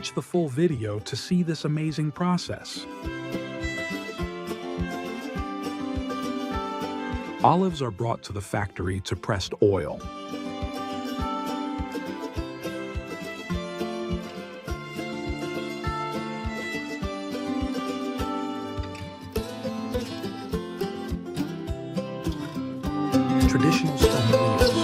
Watch the full video to see this amazing process. Olives are brought to the factory to pressed oil. Traditional stone wheels.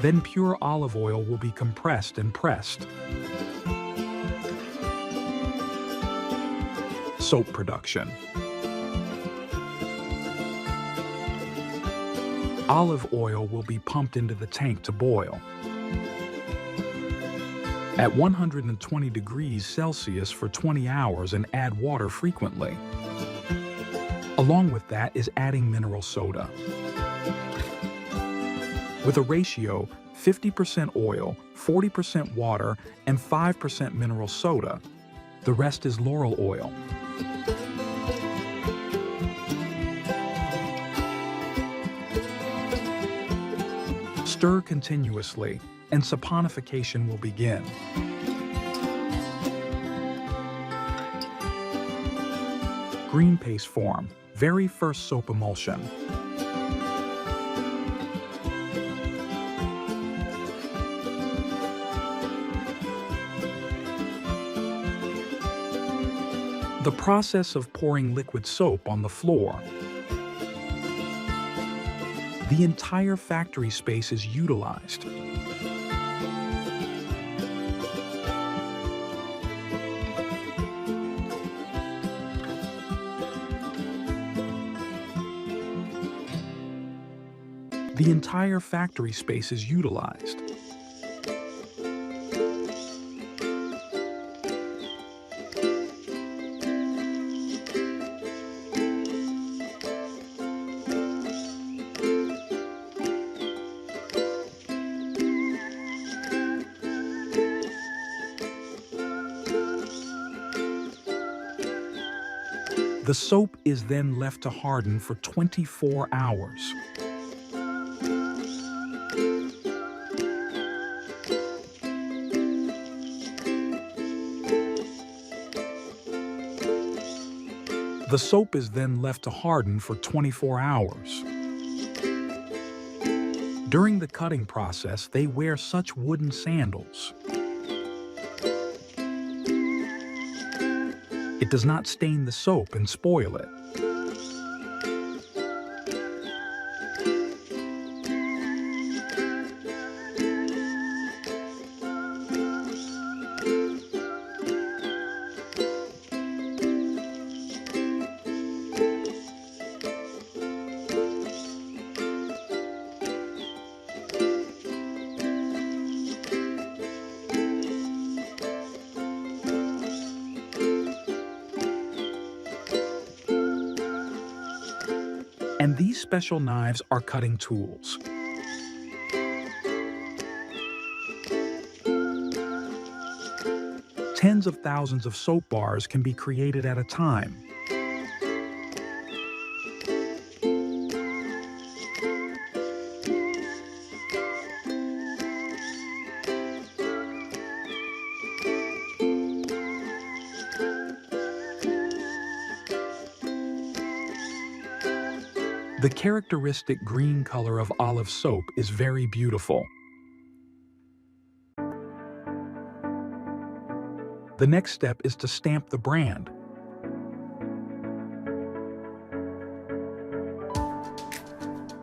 Then pure olive oil will be compressed and pressed. Soap production. Olive oil will be pumped into the tank to boil. At 120 degrees Celsius for 20 hours and add water frequently. Along with that is adding mineral soda. With a ratio 50% oil, 40% water, and 5% mineral soda. The rest is laurel oil. Stir continuously, and saponification will begin. Green paste form, very first soap emulsion. The process of pouring liquid soap on the floor. The entire factory space is utilized. The entire factory space is utilized. The soap is then left to harden for 24 hours. The soap is then left to harden for 24 hours. During the cutting process, they wear such wooden sandals. It does not stain the soap and spoil it. And these special knives are cutting tools. Tens of thousands of soap bars can be created at a time. The characteristic green color of olive soap is very beautiful. The next step is to stamp the brand.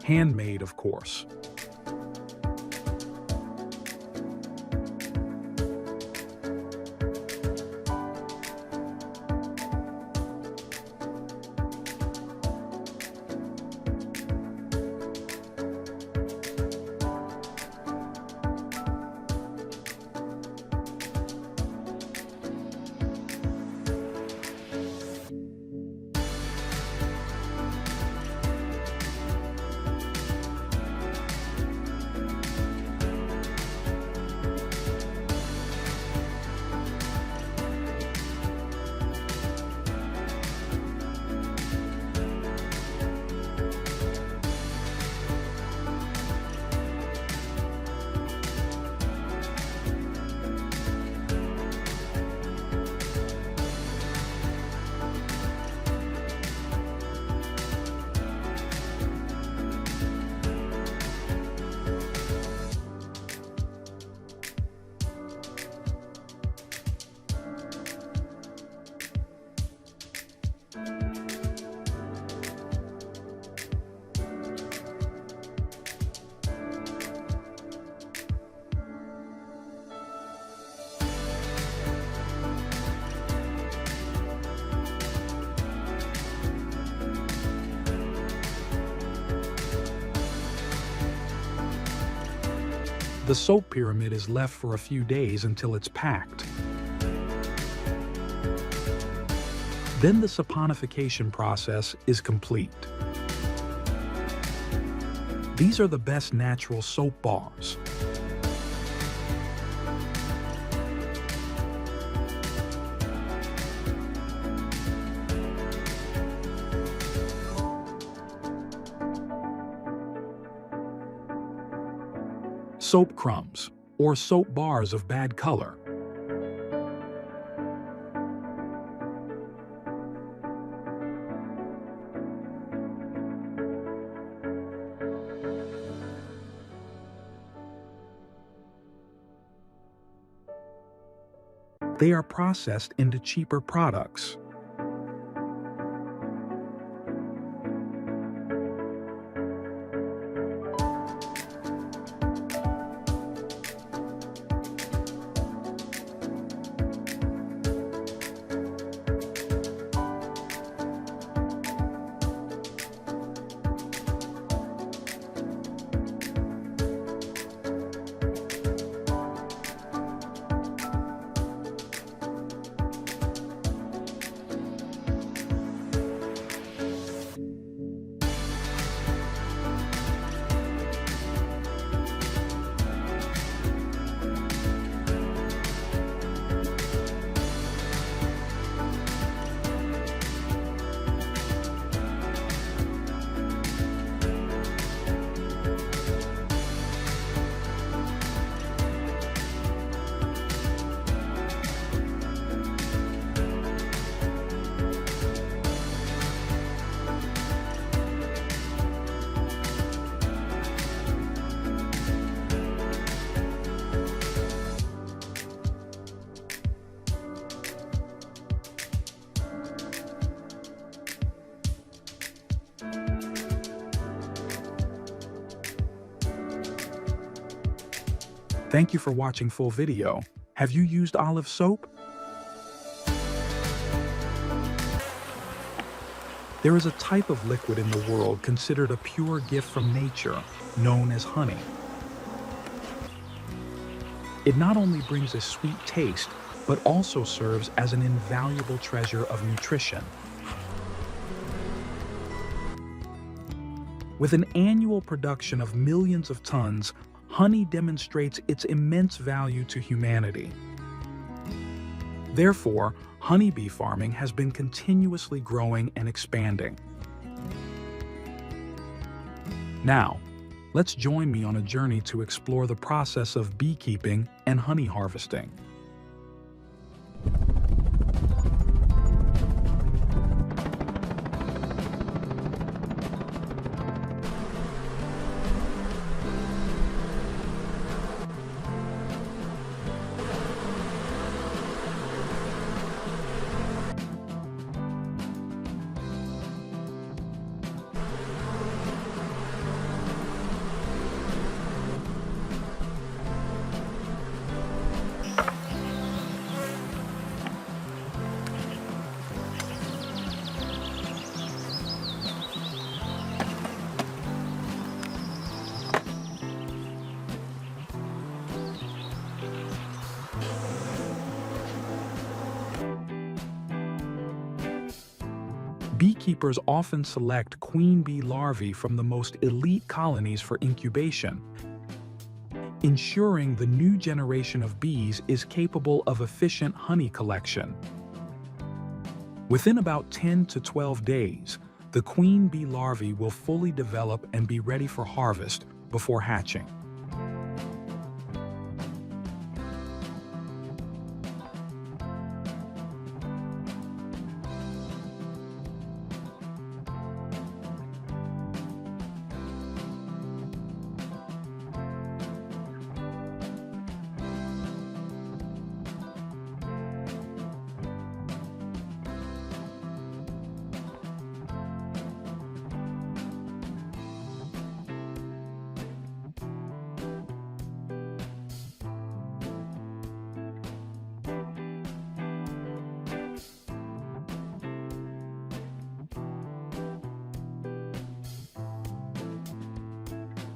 Handmade, of course. The soap pyramid is left for a few days until it's packed. Then the saponification process is complete. These are the best natural soap bars. Soap crumbs, or soap bars of bad color. They are processed into cheaper products. Thank you for watching full video. Have you used olive soap? There is a type of liquid in the world considered a pure gift from nature, known as honey. It not only brings a sweet taste, but also serves as an invaluable treasure of nutrition. With an annual production of millions of tons, honey demonstrates its immense value to humanity. Therefore, honeybee farming has been continuously growing and expanding. Now, let's join me on a journey to explore the process of beekeeping and honey harvesting. Beekeepers often select queen bee larvae from the most elite colonies for incubation, ensuring the new generation of bees is capable of efficient honey collection. Within about 10 to 12 days, the queen bee larvae will fully develop and be ready for harvest before hatching.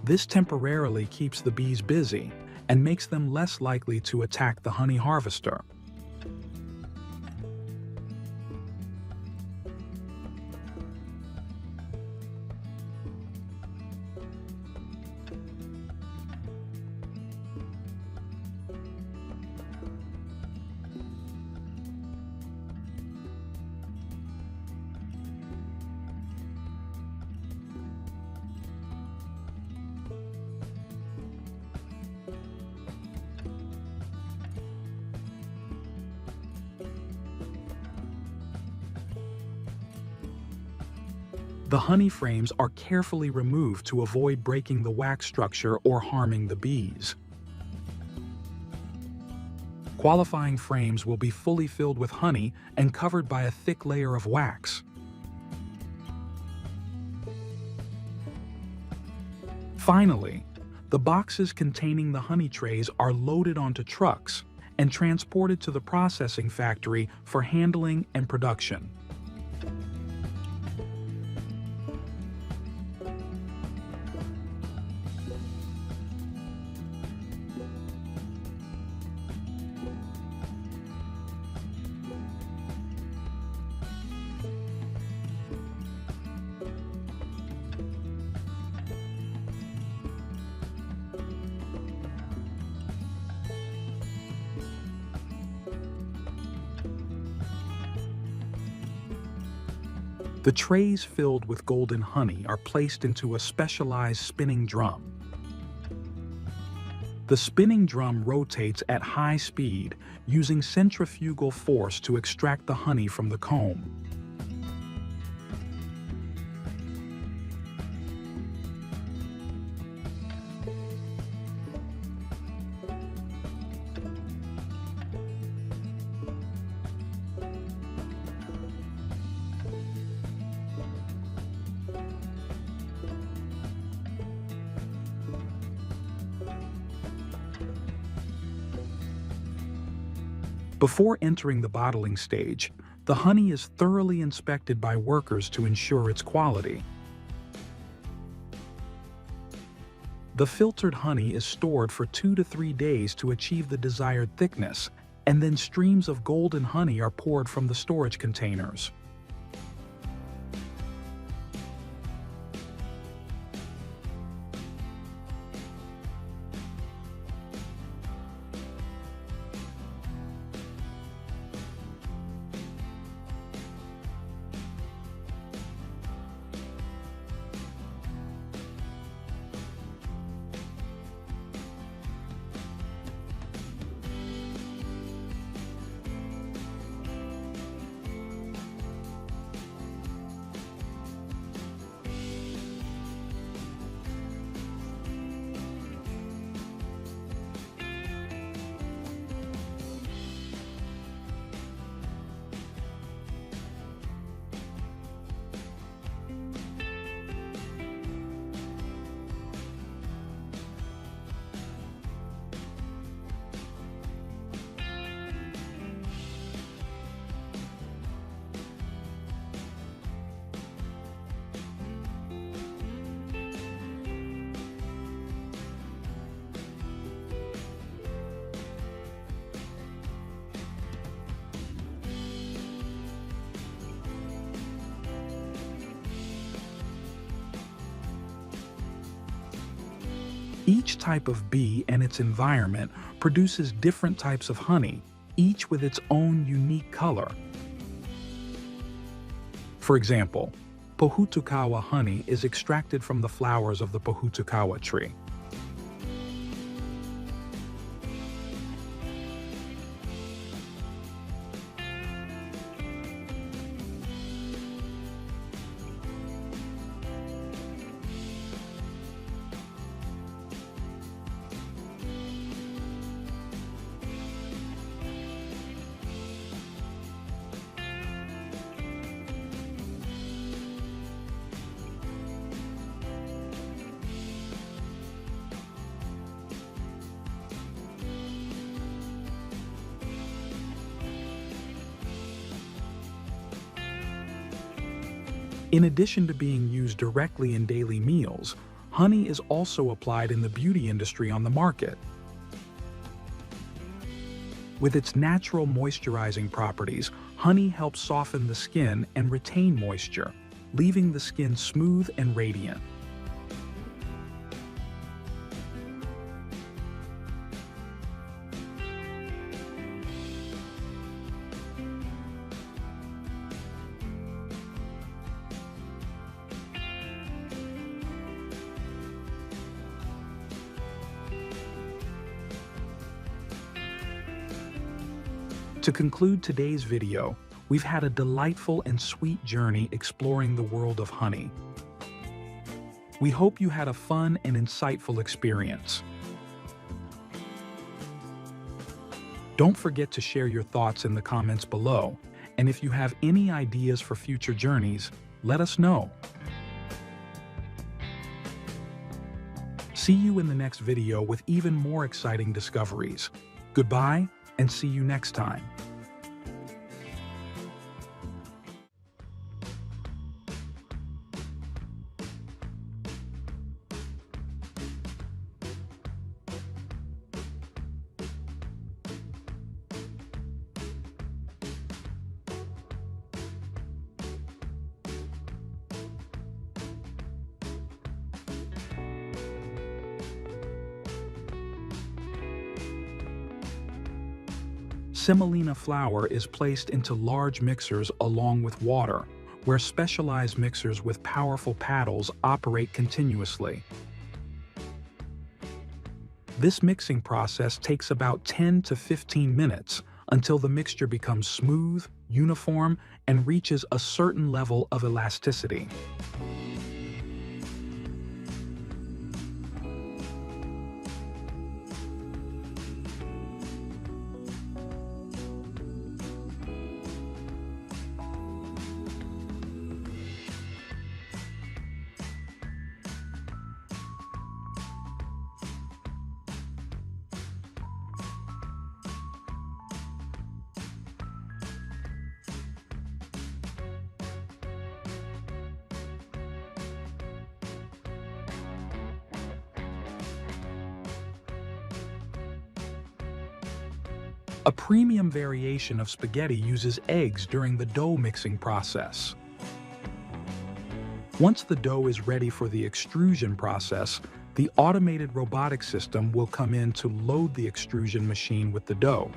This temporarily keeps the bees busy, and makes them less likely to attack the honey harvester. The honey frames are carefully removed to avoid breaking the wax structure or harming the bees. Qualifying frames will be fully filled with honey and covered by a thick layer of wax. Finally, the boxes containing the honey trays are loaded onto trucks and transported to the processing factory for handling and production. The trays filled with golden honey are placed into a specialized spinning drum. The spinning drum rotates at high speed, using centrifugal force to extract the honey from the comb. Before entering the bottling stage, the honey is thoroughly inspected by workers to ensure its quality. The filtered honey is stored for 2 to 3 days to achieve the desired thickness, and then streams of golden honey are poured from the storage containers. Each type of bee and its environment produces different types of honey, each with its own unique color. For example, Pohutukawa honey is extracted from the flowers of the Pohutukawa tree. In addition to being used directly in daily meals, honey is also applied in the beauty industry on the market. With its natural moisturizing properties, honey helps soften the skin and retain moisture, leaving the skin smooth and radiant. To conclude today's video, we've had a delightful and sweet journey exploring the world of honey. We hope you had a fun and insightful experience. Don't forget to share your thoughts in the comments below, and if you have any ideas for future journeys, let us know. See you in the next video with even more exciting discoveries. Goodbye, and see you next time. Semolina flour is placed into large mixers along with water, where specialized mixers with powerful paddles operate continuously. This mixing process takes about 10 to 15 minutes until the mixture becomes smooth, uniform, and reaches a certain level of elasticity. A premium variation of spaghetti uses eggs during the dough mixing process. Once the dough is ready for the extrusion process, the automated robotic system will come in to load the extrusion machine with the dough.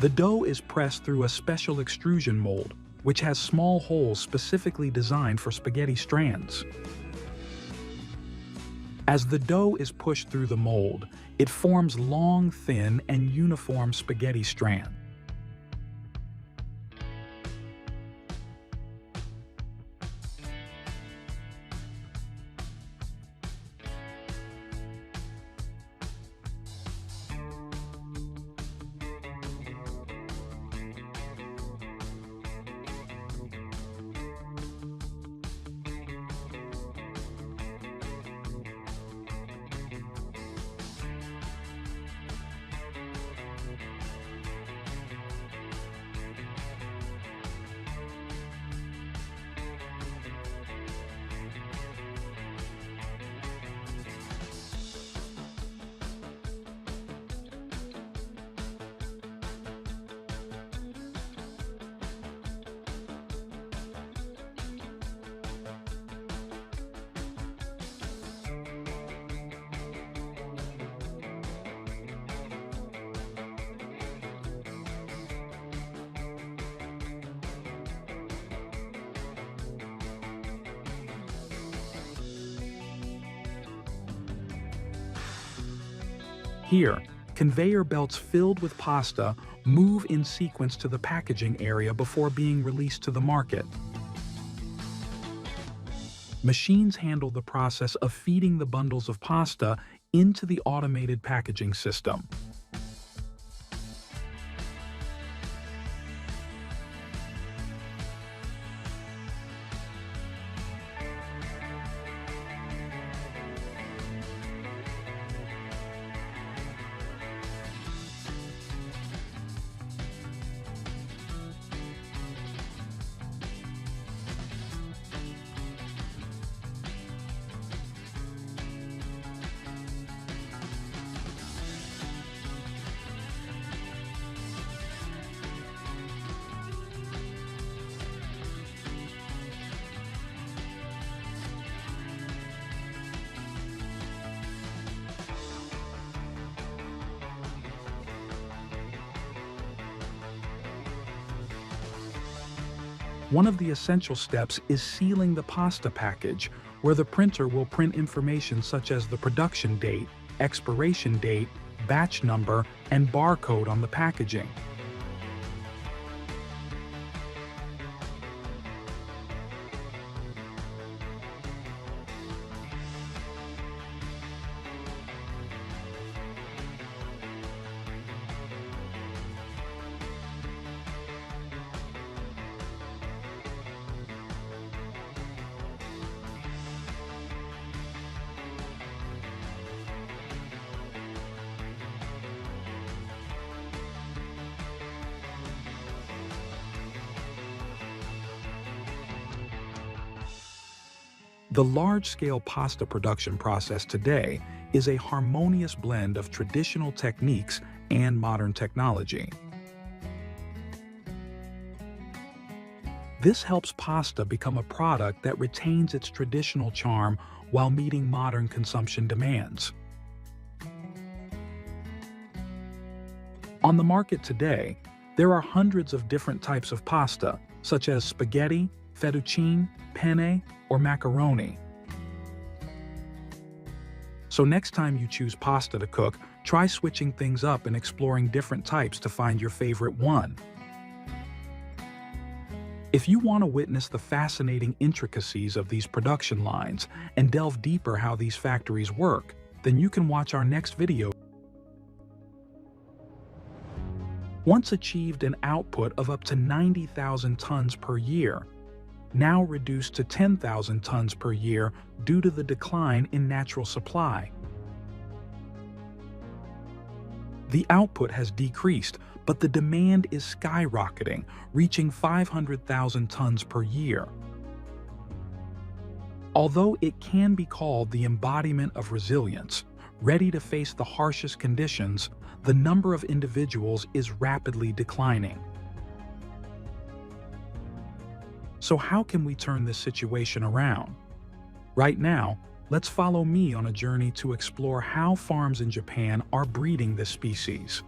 The dough is pressed through a special extrusion mold, which has small holes specifically designed for spaghetti strands. As the dough is pushed through the mold, it forms long, thin, and uniform spaghetti strands. Here, conveyor belts filled with pasta move in sequence to the packaging area before being released to the market. Machines handle the process of feeding the bundles of pasta into the automated packaging system. One of the essential steps is sealing the pasta package, where the printer will print information such as the production date, expiration date, batch number, and barcode on the packaging. The large-scale pasta production process today is a harmonious blend of traditional techniques and modern technology. This helps pasta become a product that retains its traditional charm while meeting modern consumption demands. On the market today, there are hundreds of different types of pasta, such as spaghetti, fettuccine, penne, or macaroni. So next time you choose pasta to cook, try switching things up and exploring different types to find your favorite one. If you want to witness the fascinating intricacies of these production lines and delve deeper how these factories work, then you can watch our next video. Once achieved an output of up to 90,000 tons per year, now reduced to 10,000 tons per year due to the decline in natural supply. The output has decreased, but the demand is skyrocketing, reaching 500,000 tons per year. Although it can be called the embodiment of resilience, ready to face the harshest conditions, the number of individuals is rapidly declining. So how can we turn this situation around? Right now, let's follow me on a journey to explore how farms in Japan are breeding this species.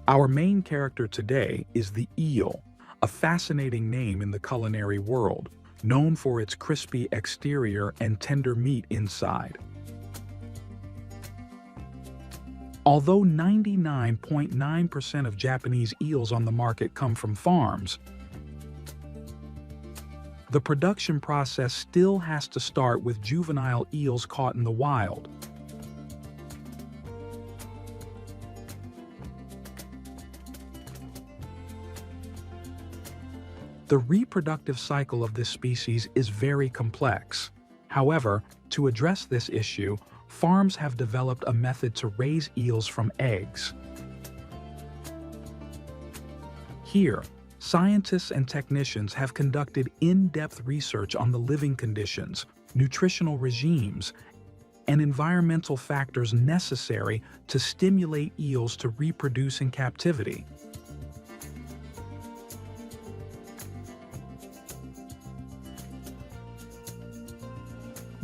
Our main character today is the eel, a fascinating name in the culinary world, known for its crispy exterior and tender meat inside. Although 99.9% of Japanese eels on the market come from farms, the production process still has to start with juvenile eels caught in the wild. The reproductive cycle of this species is very complex. However, to address this issue, farms have developed a method to raise eels from eggs. Here, scientists and technicians have conducted in-depth research on the living conditions, nutritional regimes, and environmental factors necessary to stimulate eels to reproduce in captivity.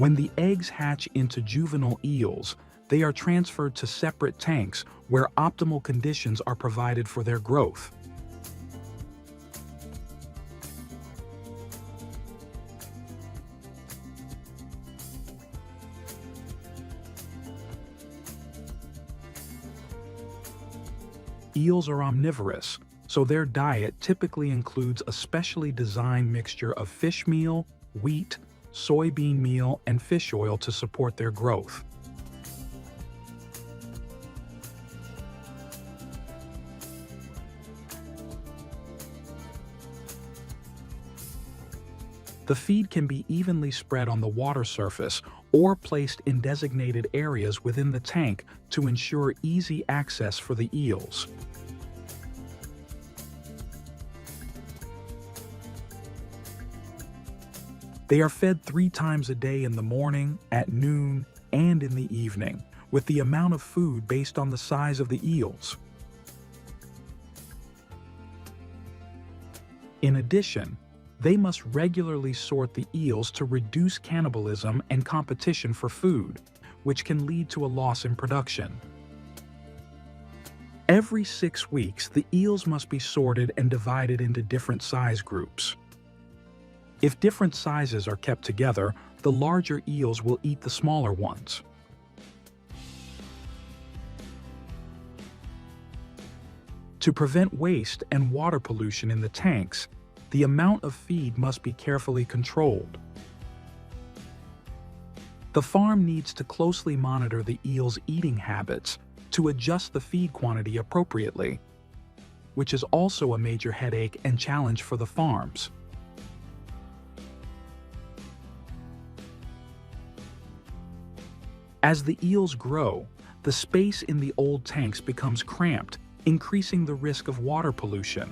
When the eggs hatch into juvenile eels, they are transferred to separate tanks where optimal conditions are provided for their growth. Eels are omnivorous, so their diet typically includes a specially designed mixture of fish meal, wheat, soybean meal, and fish oil to support their growth. The feed can be evenly spread on the water surface or placed in designated areas within the tank to ensure easy access for the eels. They are fed 3 times a day in the morning, at noon, and in the evening, with the amount of food based on the size of the eels. In addition, they must regularly sort the eels to reduce cannibalism and competition for food, which can lead to a loss in production. Every 6 weeks, the eels must be sorted and divided into different size groups. If different sizes are kept together, the larger eels will eat the smaller ones. To prevent waste and water pollution in the tanks, the amount of feed must be carefully controlled. The farm needs to closely monitor the eels' eating habits to adjust the feed quantity appropriately, which is also a major headache and challenge for the farms. As the eels grow, the space in the old tanks becomes cramped, increasing the risk of water pollution.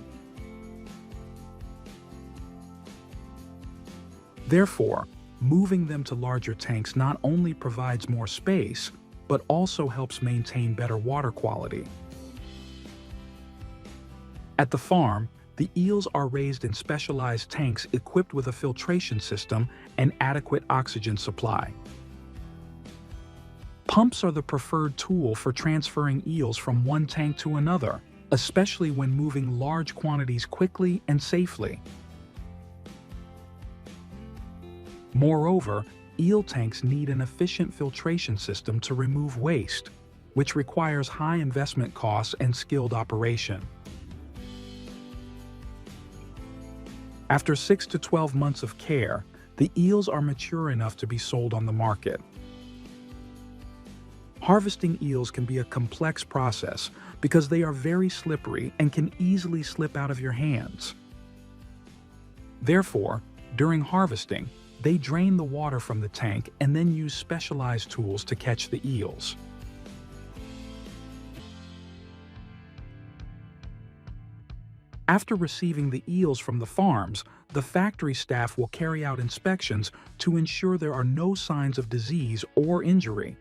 Therefore, moving them to larger tanks not only provides more space, but also helps maintain better water quality. At the farm, the eels are raised in specialized tanks equipped with a filtration system and adequate oxygen supply. Pumps are the preferred tool for transferring eels from one tank to another, especially when moving large quantities quickly and safely. Moreover, eel tanks need an efficient filtration system to remove waste, which requires high investment costs and skilled operation. After 6 to 12 months of care, the eels are mature enough to be sold on the market. Harvesting eels can be a complex process because they are very slippery and can easily slip out of your hands. Therefore, during harvesting, they drain the water from the tank and then use specialized tools to catch the eels. After receiving the eels from the farms, the factory staff will carry out inspections to ensure there are no signs of disease or injury.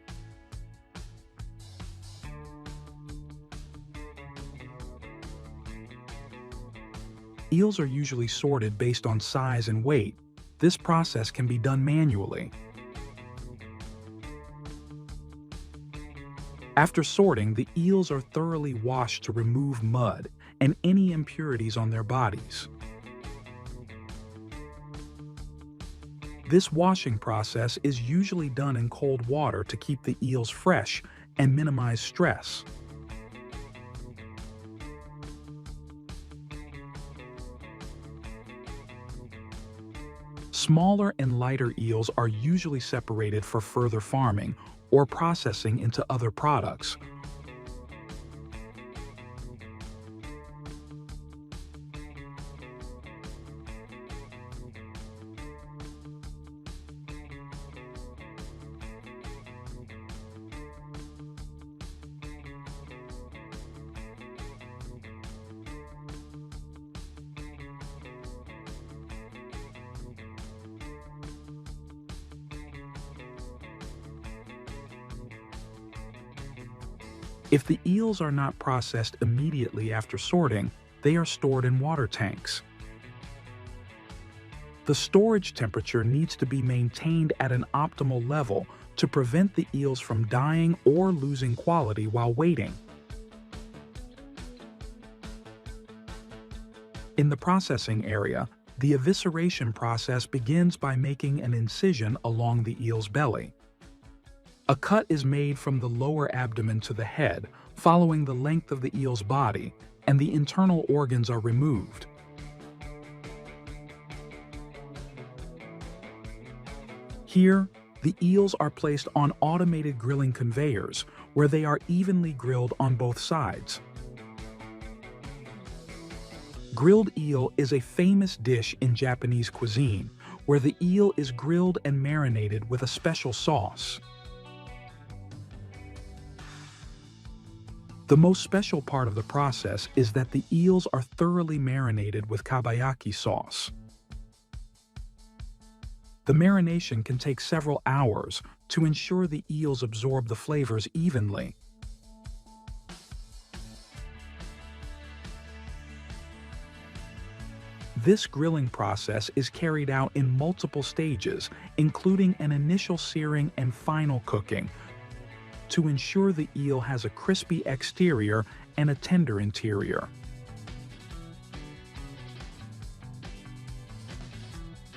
Eels are usually sorted based on size and weight. This process can be done manually. After sorting, the eels are thoroughly washed to remove mud and any impurities on their bodies. This washing process is usually done in cold water to keep the eels fresh and minimize stress. Smaller and lighter eels are usually separated for further farming or processing into other products. If the eels are not processed immediately after sorting, they are stored in water tanks. The storage temperature needs to be maintained at an optimal level to prevent the eels from dying or losing quality while waiting. In the processing area, the evisceration process begins by making an incision along the eel's belly. A cut is made from the lower abdomen to the head, following the length of the eel's body, and the internal organs are removed. Here, the eels are placed on automated grilling conveyors, where they are evenly grilled on both sides. Grilled eel is a famous dish in Japanese cuisine, where the eel is grilled and marinated with a special sauce. The most special part of the process is that the eels are thoroughly marinated with kabayaki sauce. The marination can take several hours to ensure the eels absorb the flavors evenly. This grilling process is carried out in multiple stages, including an initial searing and final cooking, to ensure the eel has a crispy exterior and a tender interior.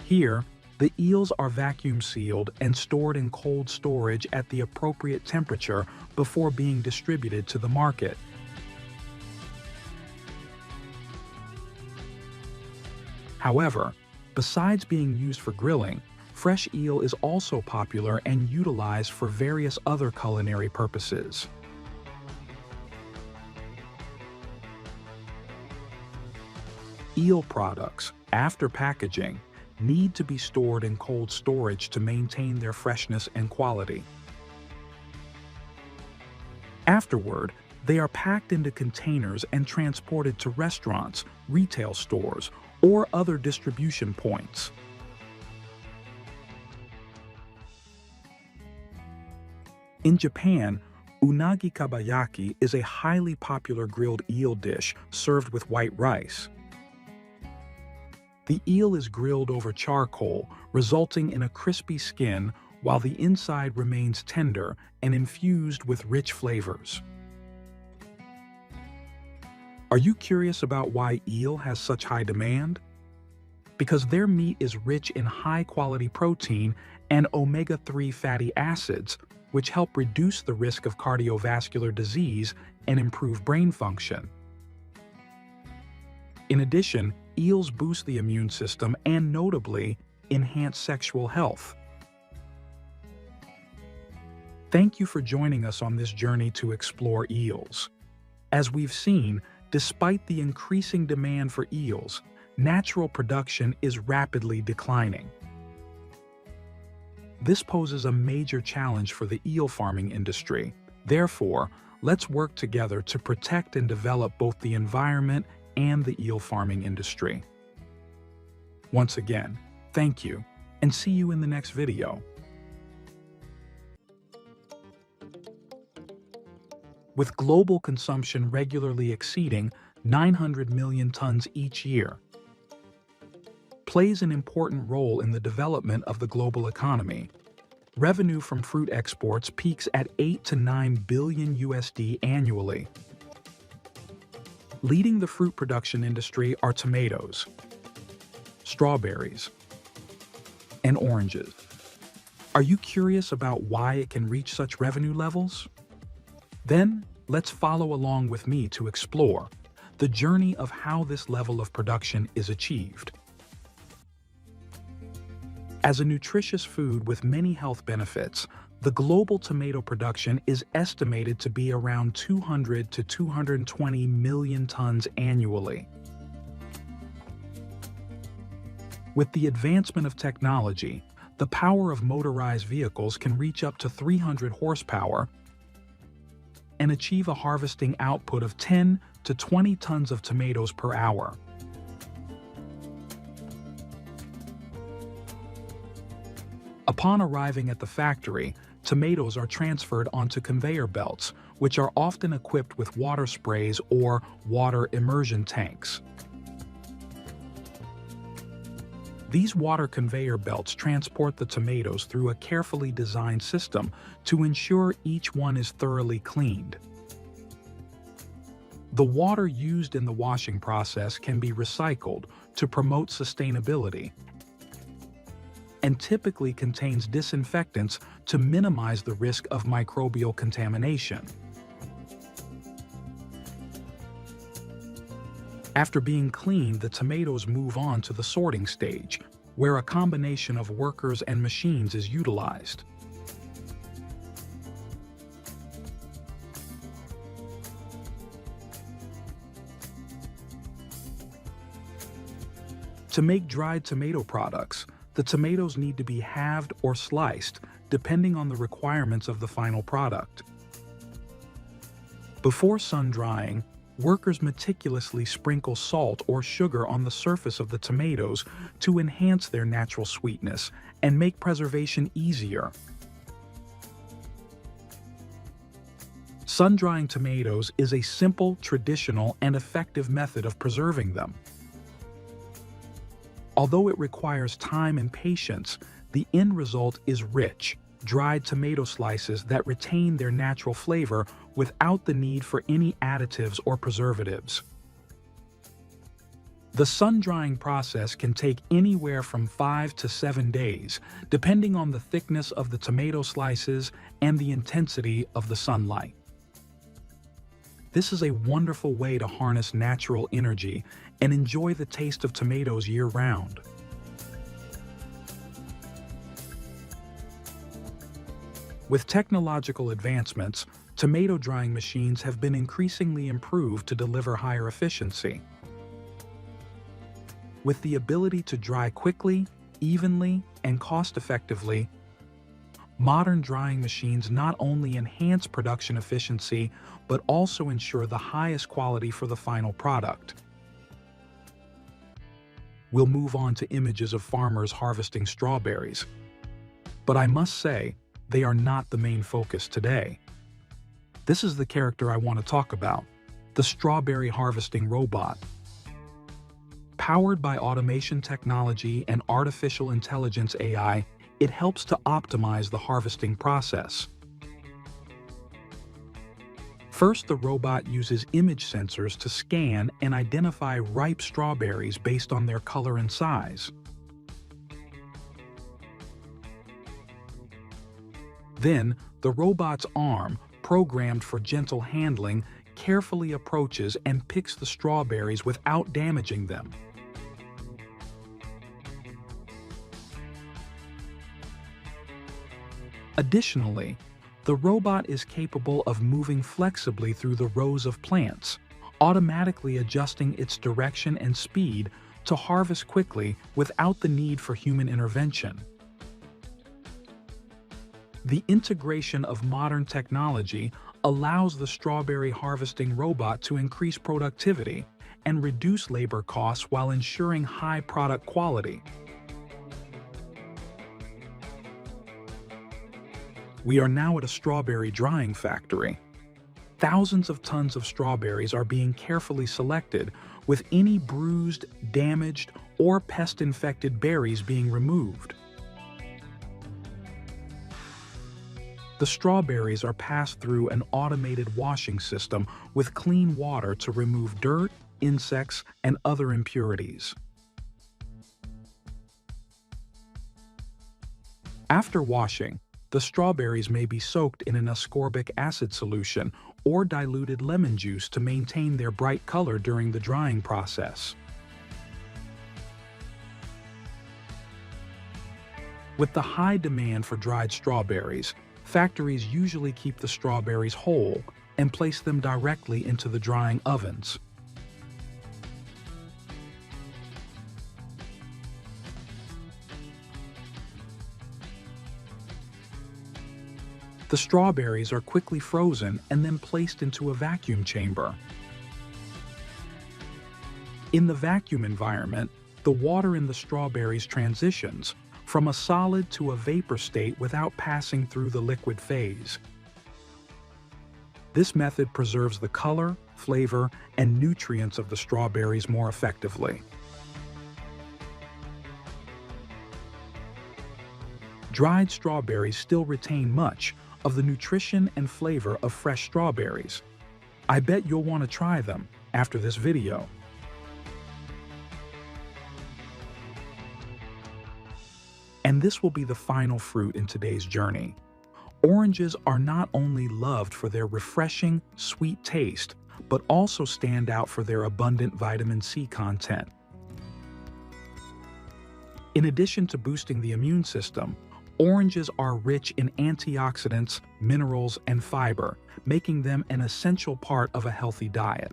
Here, the eels are vacuum sealed and stored in cold storage at the appropriate temperature before being distributed to the market. However, besides being used for grilling, fresh eel is also popular and utilized for various other culinary purposes. Eel products, after packaging, need to be stored in cold storage to maintain their freshness and quality. Afterward, they are packed into containers and transported to restaurants, retail stores, or other distribution points. In Japan, unagi kabayaki is a highly popular grilled eel dish served with white rice. The eel is grilled over charcoal, resulting in a crispy skin while the inside remains tender and infused with rich flavors. Are you curious about why eel has such high demand? Because their meat is rich in high-quality protein and omega-3 fatty acids, which help reduce the risk of cardiovascular disease and improve brain function. In addition, eels boost the immune system and, notably, enhance sexual health. Thank you for joining us on this journey to explore eels. As we've seen, despite the increasing demand for eels, natural production is rapidly declining. This poses a major challenge for the eel farming industry. Therefore, let's work together to protect and develop both the environment and the eel farming industry. Once again, thank you, and see you in the next video. With global consumption regularly exceeding 900 million tons each year, plays an important role in the development of the global economy. Revenue from fruit exports peaks at 8 to 9 billion USD annually. Leading the fruit production industry are tomatoes, strawberries, and oranges. Are you curious about why it can reach such revenue levels? Then, let's follow along with me to explore the journey of how this level of production is achieved. As a nutritious food with many health benefits, the global tomato production is estimated to be around 200 to 220 million tons annually. With the advancement of technology, the power of motorized vehicles can reach up to 300 horsepower and achieve a harvesting output of 10 to 20 tons of tomatoes per hour. Upon arriving at the factory, tomatoes are transferred onto conveyor belts, which are often equipped with water sprays or water immersion tanks. These water conveyor belts transport the tomatoes through a carefully designed system to ensure each one is thoroughly cleaned. The water used in the washing process can be recycled to promote sustainability and typically contains disinfectants to minimize the risk of microbial contamination. After being cleaned, the tomatoes move on to the sorting stage, where a combination of workers and machines is utilized. To make dried tomato products, the tomatoes need to be halved or sliced, depending on the requirements of the final product. Before sun-drying, workers meticulously sprinkle salt or sugar on the surface of the tomatoes to enhance their natural sweetness and make preservation easier. Sun-drying tomatoes is a simple, traditional, and effective method of preserving them. Although it requires time and patience, the end result is rich, dried tomato slices that retain their natural flavor without the need for any additives or preservatives. The sun-drying process can take anywhere from 5 to 7 days, depending on the thickness of the tomato slices and the intensity of the sunlight. This is a wonderful way to harness natural energy and enjoy the taste of tomatoes year-round. With technological advancements, tomato drying machines have been increasingly improved to deliver higher efficiency. With the ability to dry quickly, evenly, and cost-effectively, modern drying machines not only enhance production efficiency, but also ensure the highest quality for the final product. We'll move on to images of farmers harvesting strawberries. But I must say, they are not the main focus today. This is the character I want to talk about, the strawberry harvesting robot. Powered by automation technology and artificial intelligence AI, it helps to optimize the harvesting process. First, the robot uses image sensors to scan and identify ripe strawberries based on their color and size. Then, the robot's arm, programmed for gentle handling, carefully approaches and picks the strawberries without damaging them. Additionally, the robot is capable of moving flexibly through the rows of plants, automatically adjusting its direction and speed to harvest quickly without the need for human intervention. The integration of modern technology allows the strawberry harvesting robot to increase productivity and reduce labor costs while ensuring high product quality. We are now at a strawberry drying factory. Thousands of tons of strawberries are being carefully selected, with any bruised, damaged, or pest-infected berries being removed. The strawberries are passed through an automated washing system with clean water to remove dirt, insects, and other impurities. After washing, the strawberries may be soaked in an ascorbic acid solution or diluted lemon juice to maintain their bright color during the drying process. With the high demand for dried strawberries, factories usually keep the strawberries whole and place them directly into the drying ovens. The strawberries are quickly frozen and then placed into a vacuum chamber. In the vacuum environment, the water in the strawberries transitions from a solid to a vapor state without passing through the liquid phase. This method preserves the color, flavor, and nutrients of the strawberries more effectively. Dried strawberries still retain much of the nutrition and flavor of fresh strawberries. I bet you'll want to try them after this video. And this will be the final fruit in today's journey. Oranges are not only loved for their refreshing, sweet taste, but also stand out for their abundant vitamin C content. In addition to boosting the immune system, oranges are rich in antioxidants, minerals, and fiber, making them an essential part of a healthy diet.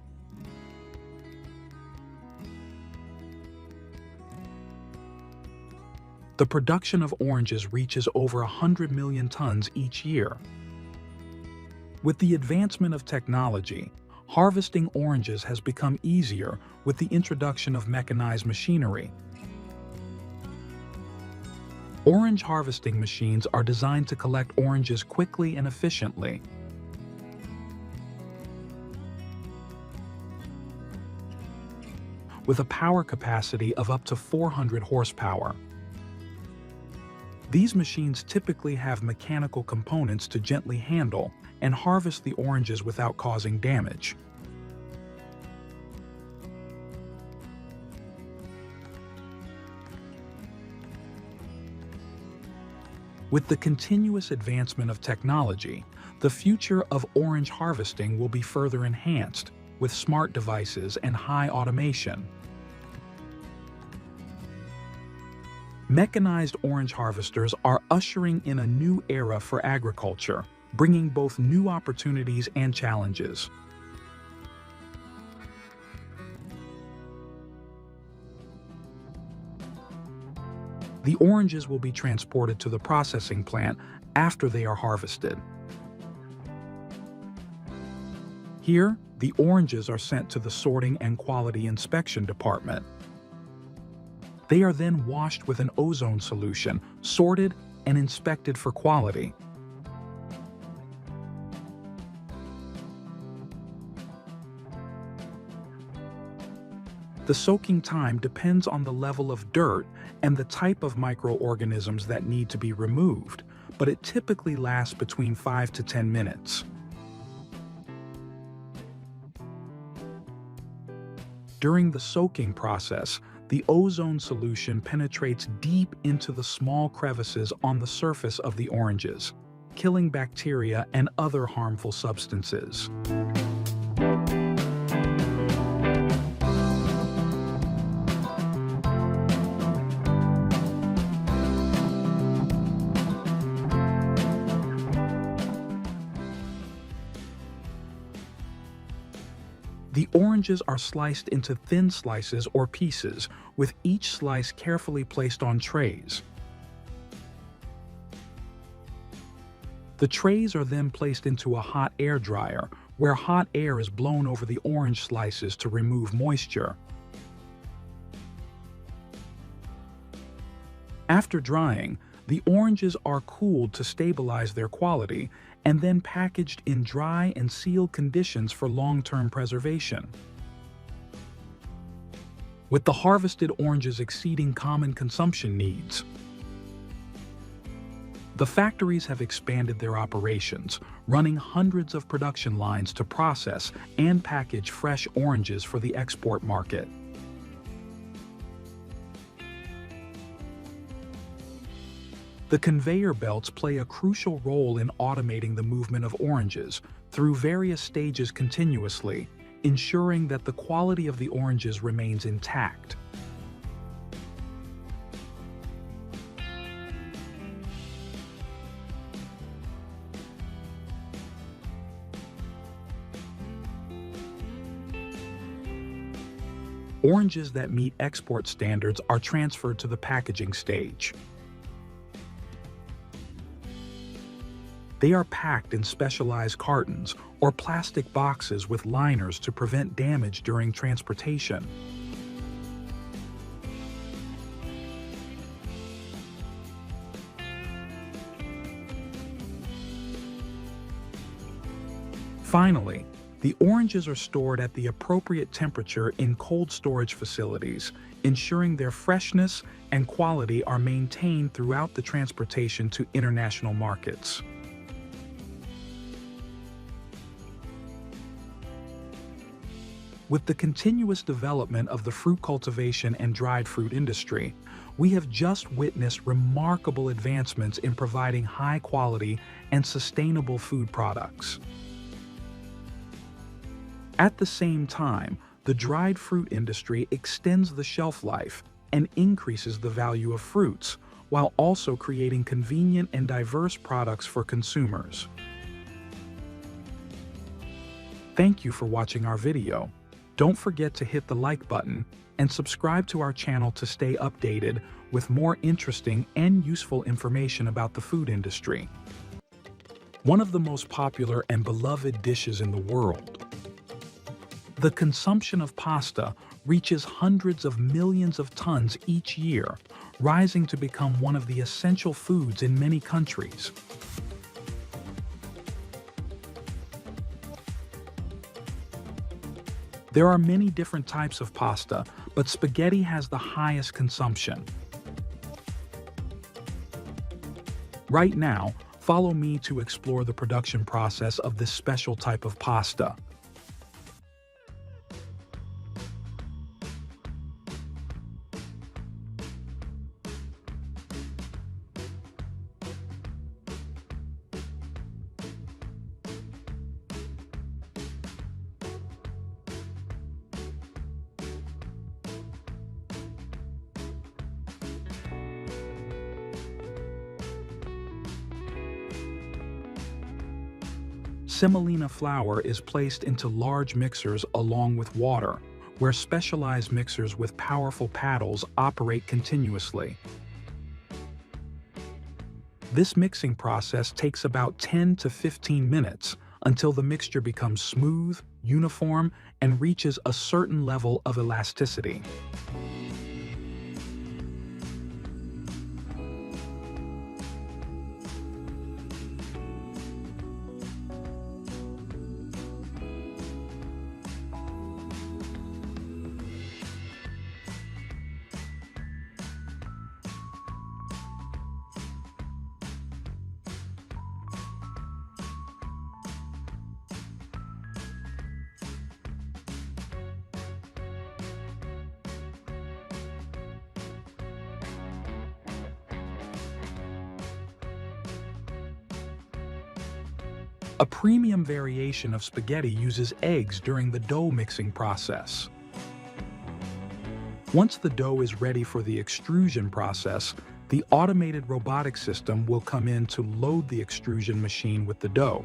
The production of oranges reaches over 100 million tons each year. With the advancement of technology, harvesting oranges has become easier with the introduction of mechanized machinery. Orange harvesting machines are designed to collect oranges quickly and efficiently. With a power capacity of up to 400 horsepower. These machines typically have mechanical components to gently handle and harvest the oranges without causing damage. With the continuous advancement of technology, the future of orange harvesting will be further enhanced with smart devices and high automation. Mechanized orange harvesters are ushering in a new era for agriculture, bringing both new opportunities and challenges. The oranges will be transported to the processing plant after they are harvested. Here, the oranges are sent to the sorting and quality inspection department. They are then washed with an ozone solution, sorted, and inspected for quality. The soaking time depends on the level of dirt and the type of microorganisms that need to be removed, but it typically lasts between 5 to 10 minutes. During the soaking process, the ozone solution penetrates deep into the small crevices on the surface of the oranges, killing bacteria and other harmful substances. The oranges are sliced into thin slices or pieces, with each slice carefully placed on trays. The trays are then placed into a hot air dryer, where hot air is blown over the orange slices to remove moisture. After drying, the oranges are cooled to stabilize their quality and then packaged in dry and sealed conditions for long-term preservation. With the harvested oranges exceeding common consumption needs, the factories have expanded their operations, running hundreds of production lines to process and package fresh oranges for the export market. The conveyor belts play a crucial role in automating the movement of oranges through various stages continuously, ensuring that the quality of the oranges remains intact. Oranges that meet export standards are transferred to the packaging stage. They are packed in specialized cartons or plastic boxes with liners to prevent damage during transportation. Finally, the oranges are stored at the appropriate temperature in cold storage facilities, ensuring their freshness and quality are maintained throughout the transportation to international markets. With the continuous development of the fruit cultivation and dried fruit industry, we have just witnessed remarkable advancements in providing high-quality and sustainable food products. At the same time, the dried fruit industry extends the shelf life and increases the value of fruits, while also creating convenient and diverse products for consumers. Thank you for watching our video. Don't forget to hit the like button and subscribe to our channel to stay updated with more interesting and useful information about the food industry. One of the most popular and beloved dishes in the world. The consumption of pasta reaches hundreds of millions of tons each year, rising to become one of the essential foods in many countries. There are many different types of pasta, but spaghetti has the highest consumption. Right now, follow me to explore the production process of this special type of pasta. Semolina flour is placed into large mixers along with water, where specialized mixers with powerful paddles operate continuously. This mixing process takes about 10 to 15 minutes until the mixture becomes smooth, uniform, and reaches a certain level of elasticity. A premium variation of spaghetti uses eggs during the dough mixing process. Once the dough is ready for the extrusion process, the automated robotic system will come in to load the extrusion machine with the dough.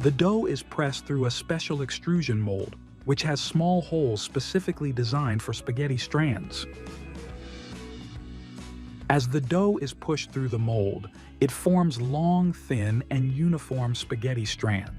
The dough is pressed through a special extrusion mold, which has small holes specifically designed for spaghetti strands. As the dough is pushed through the mold, it forms long, thin, and uniform spaghetti strands.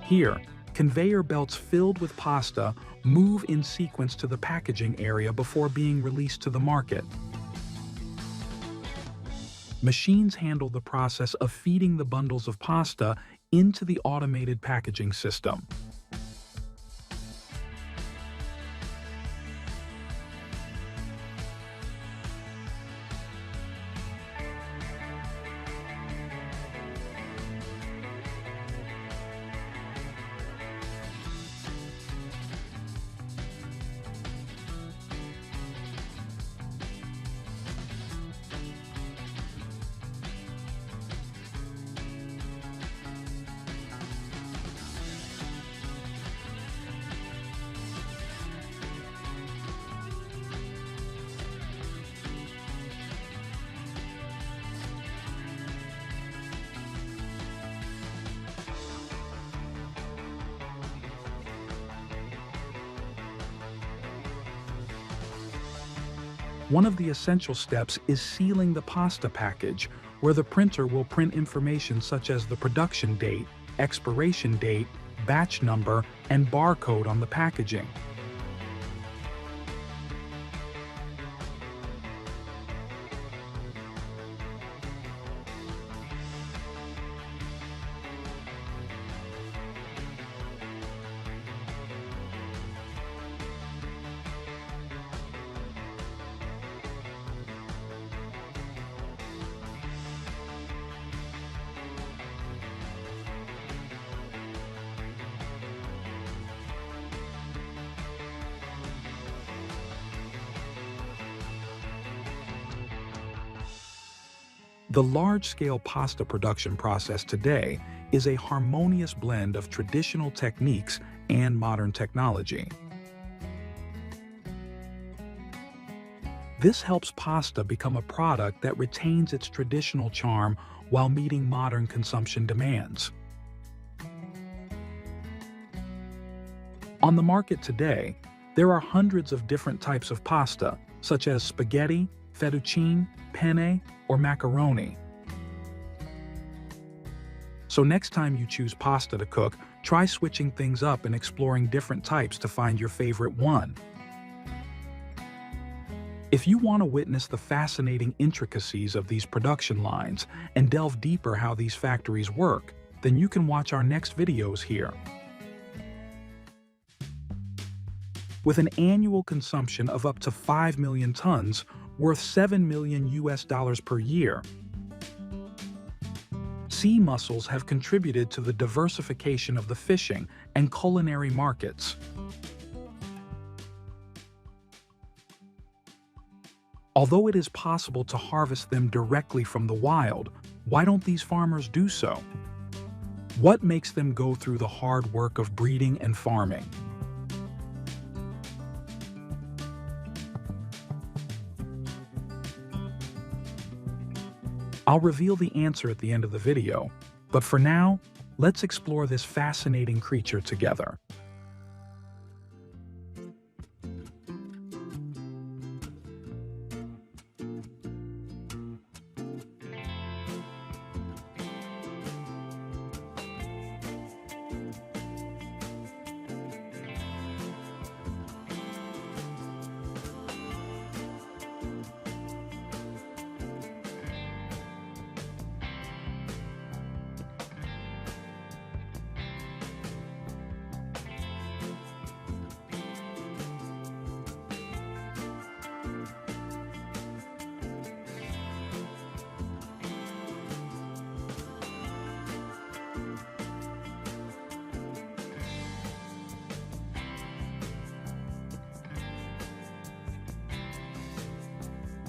Here, conveyor belts filled with pasta move in sequence to the packaging area before being released to the market. Machines handle the process of feeding the bundles of pasta into the automated packaging system. One of the essential steps is sealing the pasta package, where the printer will print information such as the production date, expiration date, batch number, and barcode on the packaging. The large-scale pasta production process today is a harmonious blend of traditional techniques and modern technology. This helps pasta become a product that retains its traditional charm while meeting modern consumption demands. On the market today, there are hundreds of different types of pasta, such as spaghetti, fettuccine, penne, or macaroni. So next time you choose pasta to cook, try switching things up and exploring different types to find your favorite one. If you want to witness the fascinating intricacies of these production lines and delve deeper how these factories work, then you can watch our next videos here. With an annual consumption of up to 5 million tons, worth $7 million per year, sea mussels have contributed to the diversification of the fishing and culinary markets. Although it is possible to harvest them directly from the wild, why don't these farmers do so? What makes them go through the hard work of breeding and farming? I'll reveal the answer at the end of the video, but for now, let's explore this fascinating creature together.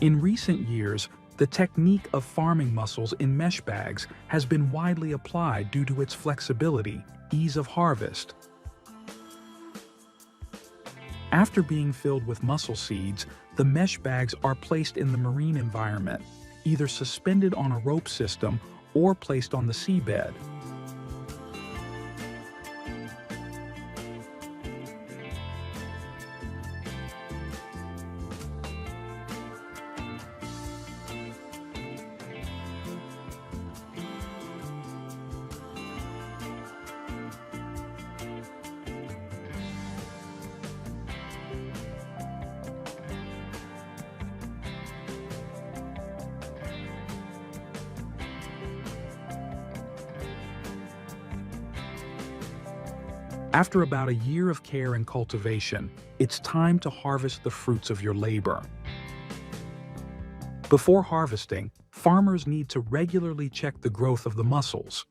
In recent years, the technique of farming mussels in mesh bags has been widely applied due to its flexibility, ease of harvest. After being filled with mussel seeds, the mesh bags are placed in the marine environment, either suspended on a rope system or placed on the seabed. After about a year of care and cultivation, it's time to harvest the fruits of your labor. Before harvesting, farmers need to regularly check the growth of the mussels.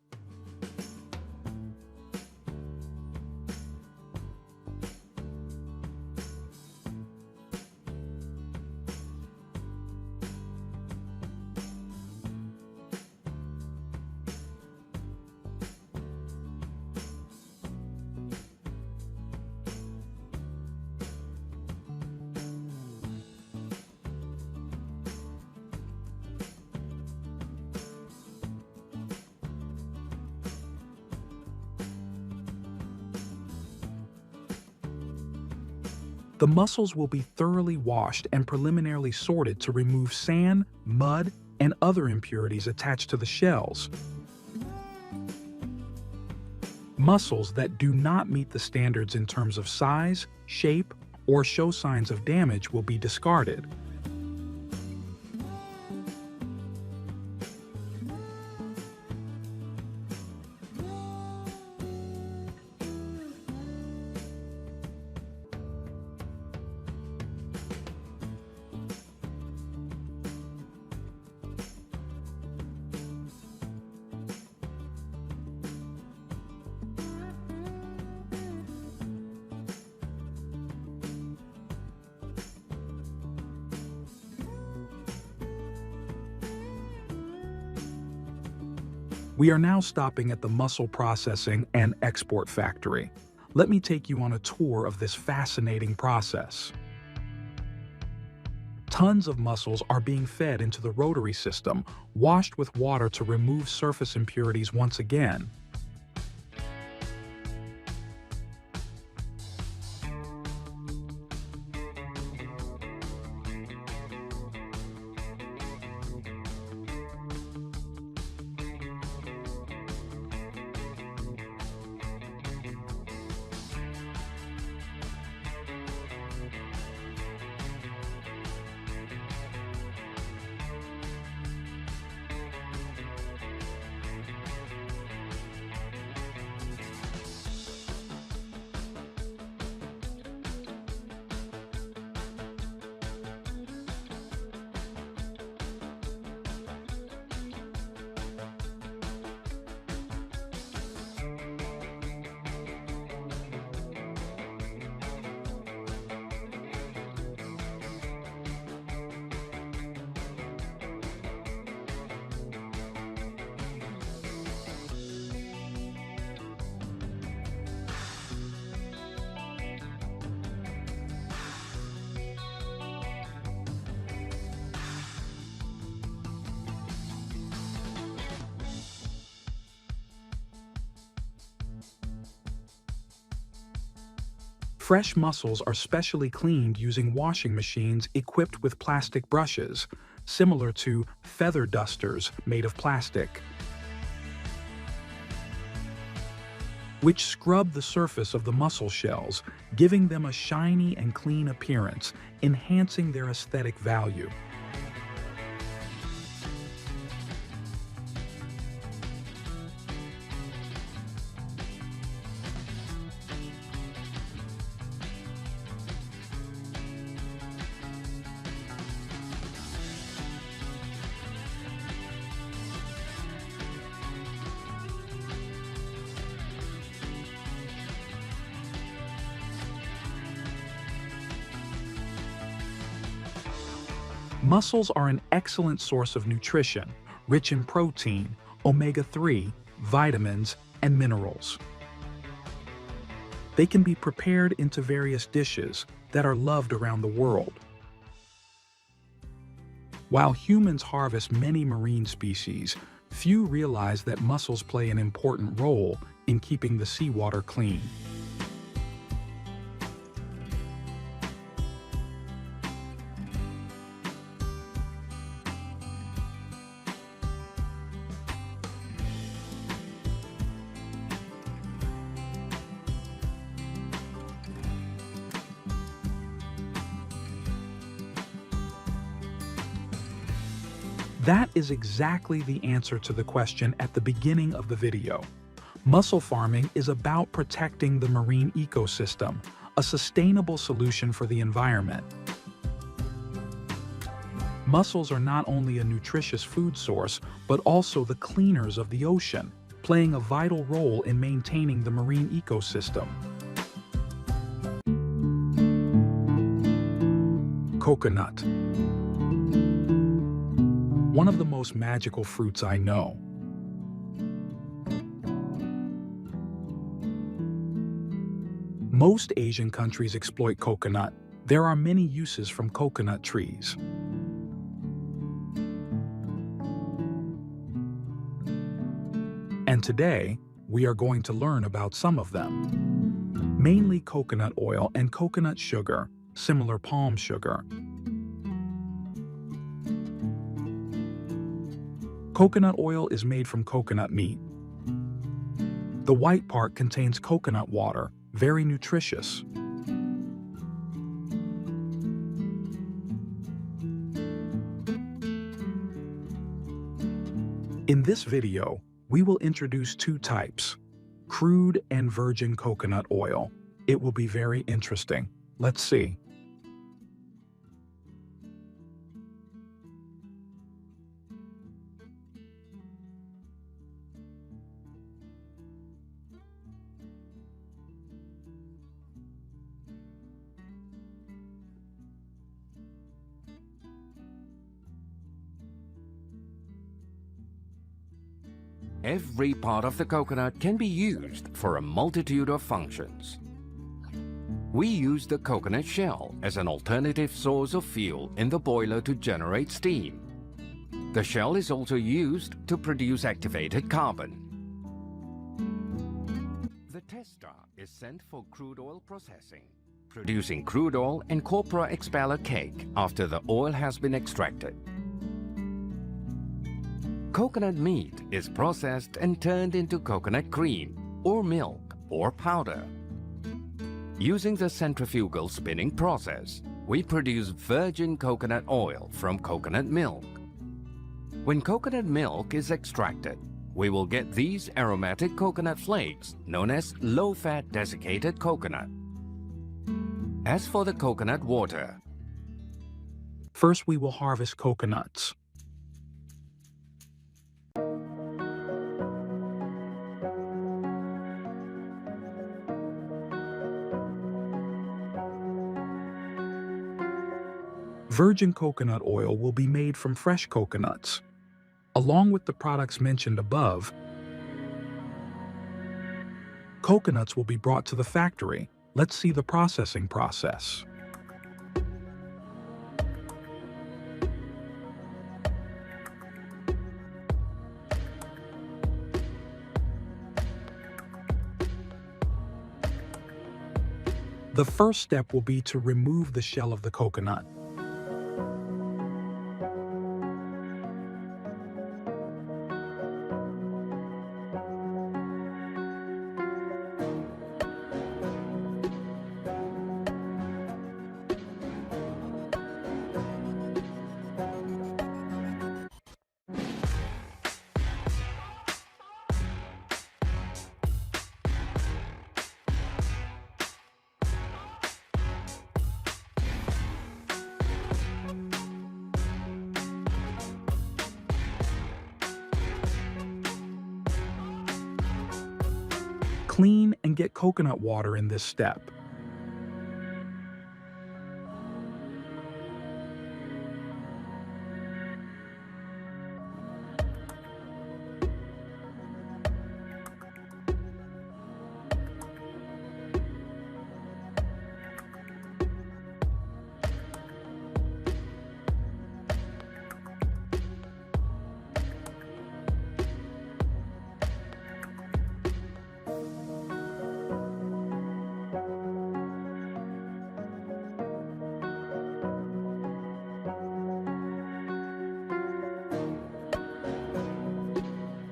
The mussels will be thoroughly washed and preliminarily sorted to remove sand, mud, and other impurities attached to the shells. Mussels that do not meet the standards in terms of size, shape, or show signs of damage will be discarded. We are now stopping at the mussel processing and export factory. Let me take you on a tour of this fascinating process. Tons of mussels are being fed into the rotary system, washed with water to remove surface impurities once again. Fresh mussels are specially cleaned using washing machines equipped with plastic brushes, similar to feather dusters made of plastic, which scrub the surface of the mussel shells, giving them a shiny and clean appearance, enhancing their aesthetic value. Mussels are an excellent source of nutrition, rich in protein, omega-3, vitamins, and minerals. They can be prepared into various dishes that are loved around the world. While humans harvest many marine species, few realize that mussels play an important role in keeping the seawater clean. That is exactly the answer to the question at the beginning of the video. Mussel farming is about protecting the marine ecosystem, a sustainable solution for the environment. Mussels are not only a nutritious food source, but also the cleaners of the ocean, playing a vital role in maintaining the marine ecosystem. Coconut. One of the most magical fruits I know. Most Asian countries exploit coconut. There are many uses from coconut trees. And today, we are going to learn about some of them. Mainly coconut oil and coconut sugar, similar palm sugar. Coconut oil is made from coconut meat. The white part contains coconut water, very nutritious. In this video, we will introduce two types, crude and virgin coconut oil. It will be very interesting. Let's see. Every part of the coconut can be used for a multitude of functions. We use the coconut shell as an alternative source of fuel in the boiler to generate steam. The shell is also used to produce activated carbon. The tester is sent for crude oil processing, producing crude oil and copra expeller cake after the oil has been extracted. Coconut meat is processed and turned into coconut cream, or milk, or powder. Using the centrifugal spinning process, we produce virgin coconut oil from coconut milk. When coconut milk is extracted, we will get these aromatic coconut flakes known as low-fat desiccated coconut. As for the coconut water, First, we will harvest coconuts. Virgin coconut oil will be made from fresh coconuts. Along with the products mentioned above, coconuts will be brought to the factory. Let's see the processing process. The first step will be to remove the shell of the coconut. Clean and get coconut water in this step.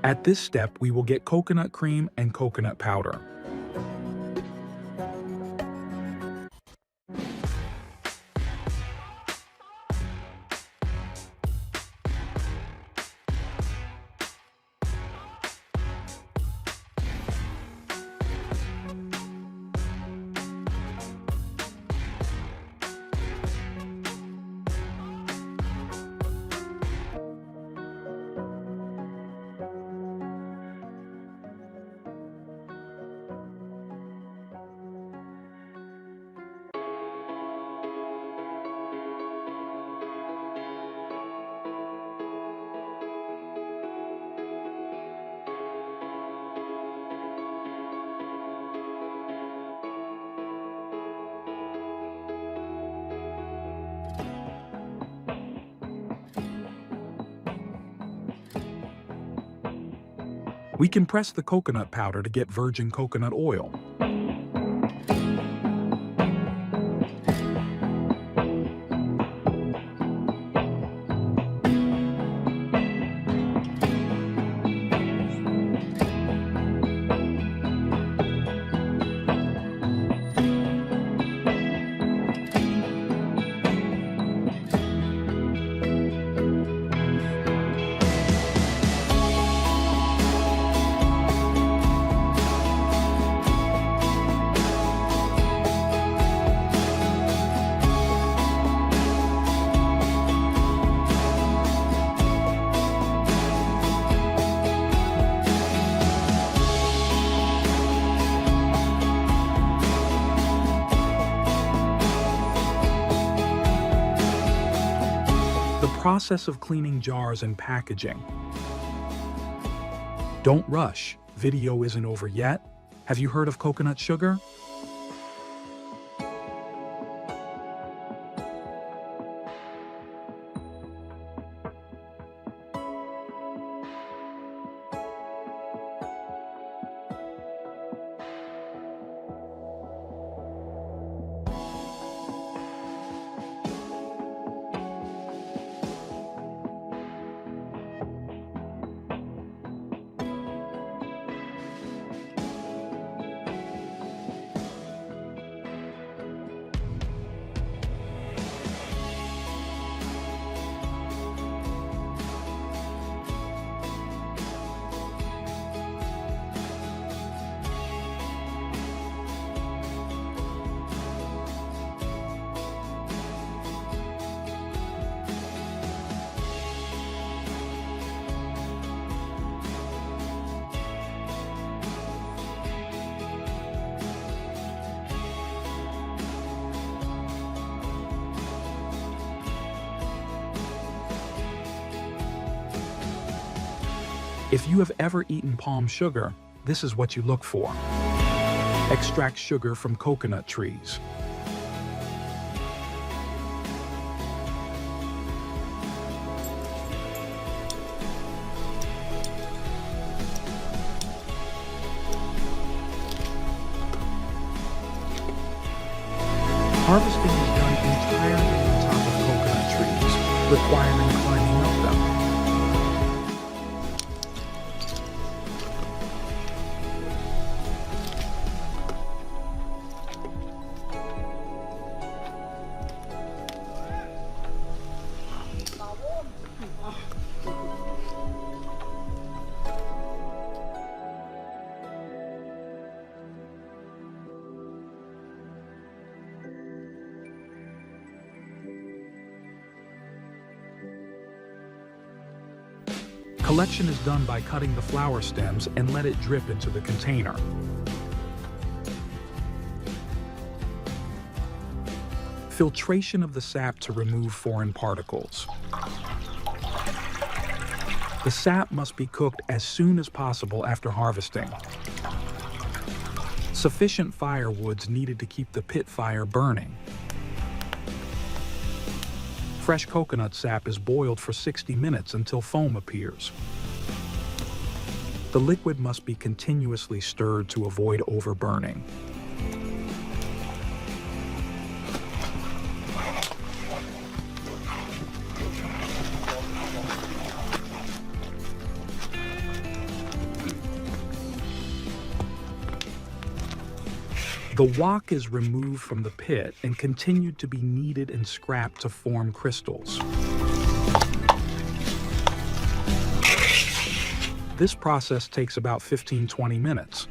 At this step, we will get coconut cream and coconut powder. We can press the coconut powder to get virgin coconut oil. Process of cleaning jars and packaging. Don't rush, video isn't over yet. Have you heard of coconut sugar? If you have ever eaten palm sugar, this is what you look for. Extract sugar from coconut trees. Harvesting is done entirely on top of coconut trees, requiring climbing up them. Collection is done by cutting the flower stems and let it drip into the container. Filtration of the sap to remove foreign particles. The sap must be cooked as soon as possible after harvesting. Sufficient firewoods needed to keep the pit fire burning. Fresh coconut sap is boiled for 60 minutes until foam appears. The liquid must be continuously stirred to avoid overburning. The wok is removed from the pit and continued to be kneaded and scraped to form crystals. This process takes about 15-20 minutes.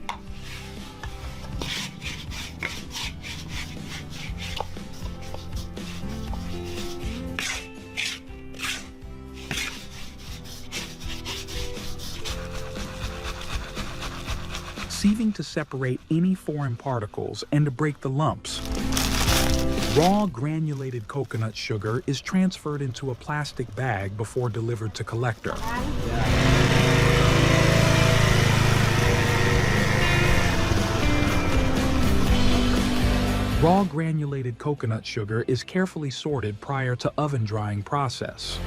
Sieving to separate any foreign particles and to break the lumps. Raw granulated coconut sugar is transferred into a plastic bag before delivered to collector. Raw granulated coconut sugar is carefully sorted prior to oven drying process.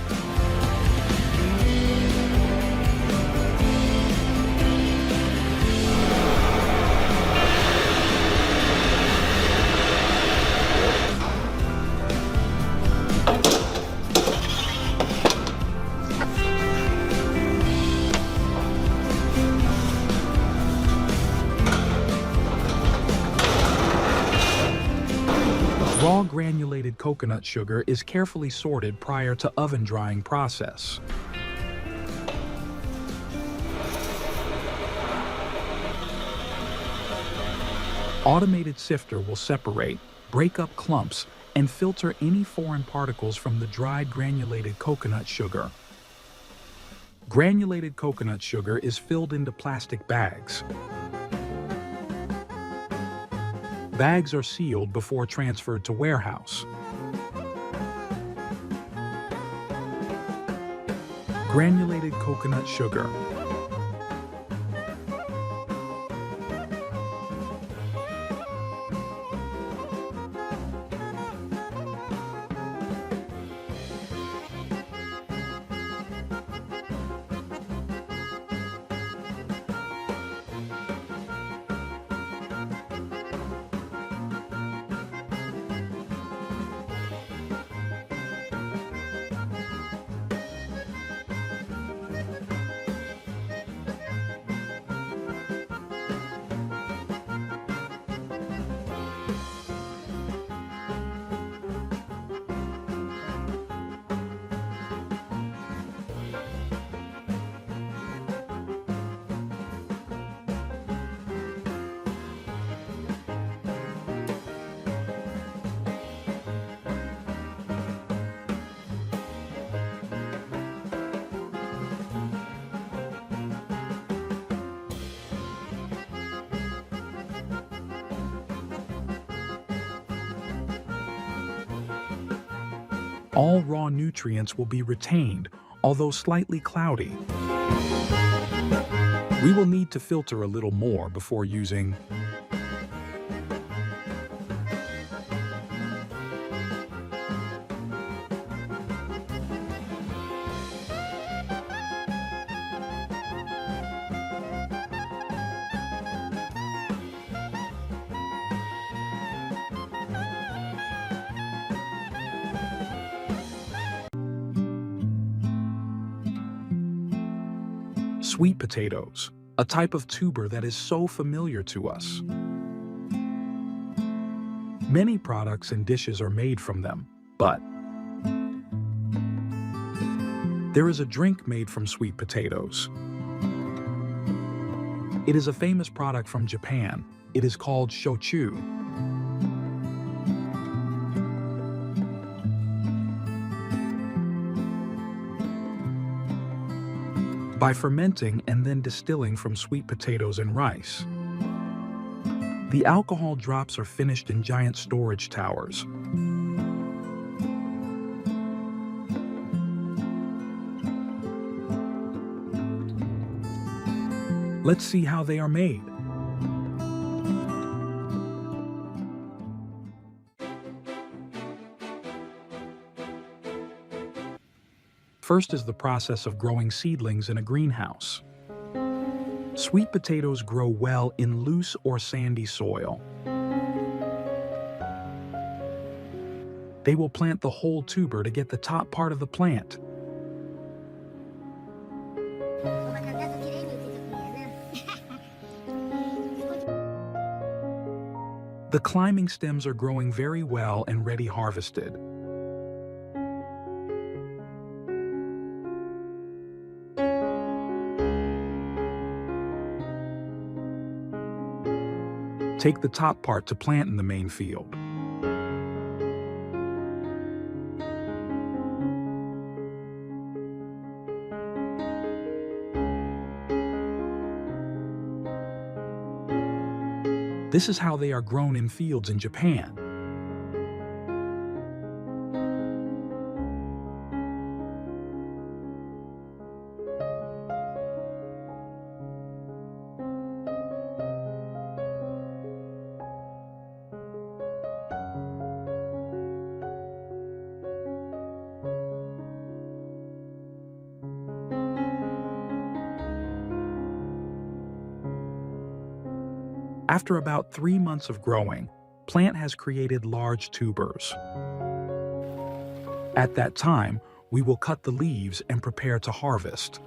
Raw granulated coconut sugar is carefully sorted prior to oven drying process. Automated sifter will separate, break up clumps, and filter any foreign particles from the dried granulated coconut sugar. Granulated coconut sugar is filled into plastic bags. Bags are sealed before transferred to warehouse. Granulated coconut sugar. All raw nutrients will be retained, although slightly cloudy. We will need to filter a little more before using sweet potatoes, a type of tuber that is so familiar to us. Many products and dishes are made from them, but there is a drink made from sweet potatoes. It is a famous product from Japan. It is called shochu. By fermenting and then distilling from sweet potatoes and rice, the alcohol drops are finished in giant storage towers. Let's see how they are made. First is the process of growing seedlings in a greenhouse. Sweet potatoes grow well in loose or sandy soil. They will plant the whole tuber to get the top part of the plant. The climbing stems are growing very well and ready harvested. Take the top part to plant in the main field. This is how they are grown in fields in Japan. After about 3 months of growing, plant has created large tubers. At that time, we will cut the leaves and prepare to harvest.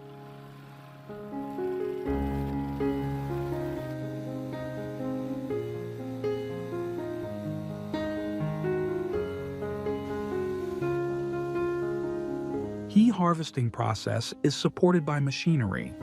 The harvesting process is supported by machinery.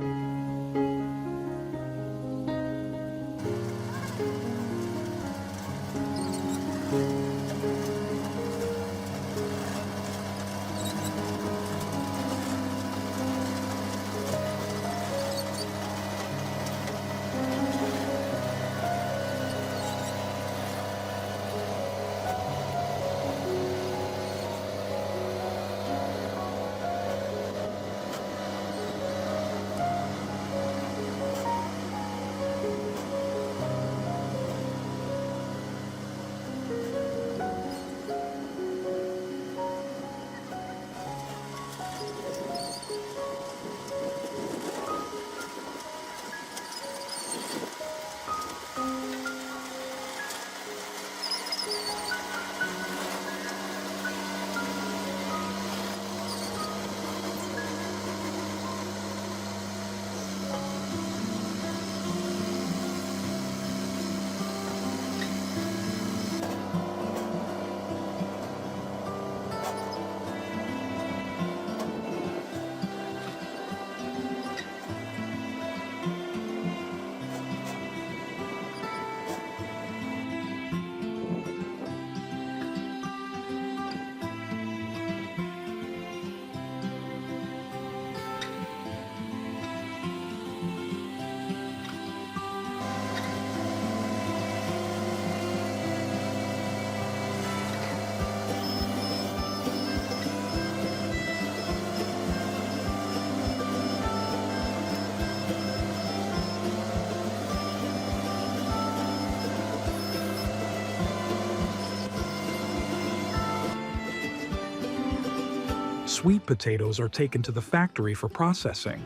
Sweet potatoes are taken to the factory for processing.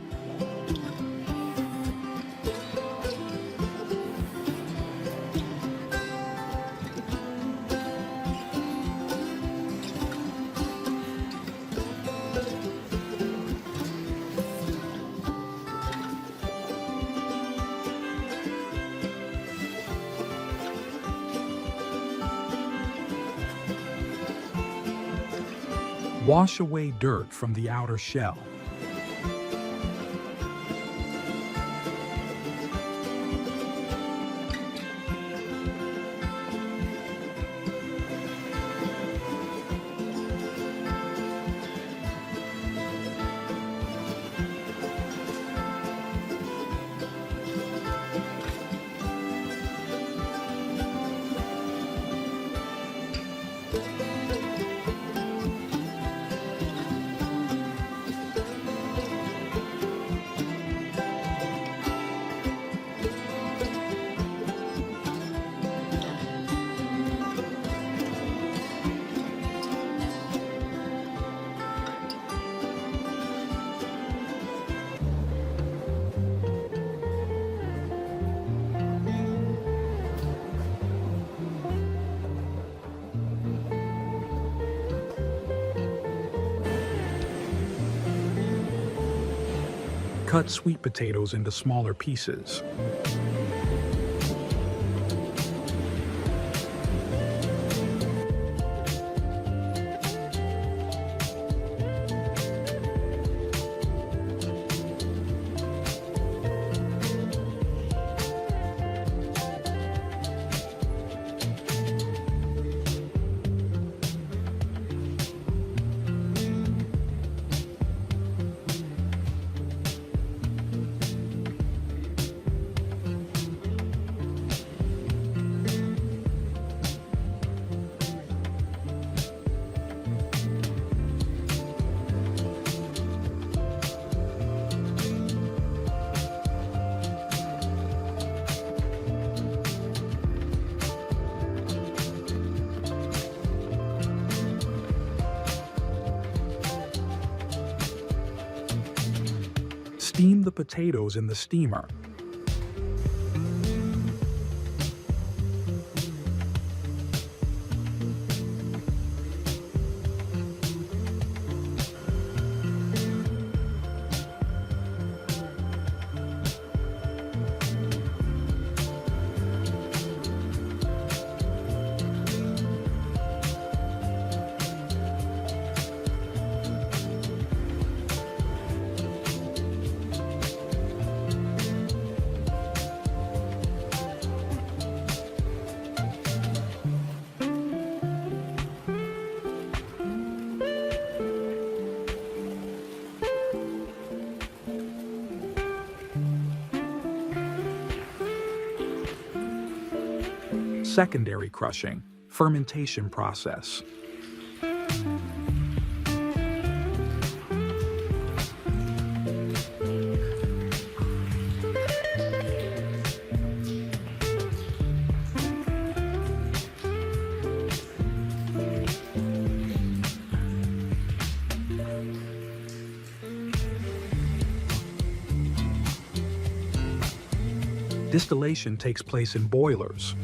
Wash away dirt from the outer shell. Cut sweet potatoes into smaller pieces. Steam the potatoes in the steamer. Secondary crushing, fermentation process. Distillation takes place in boilers.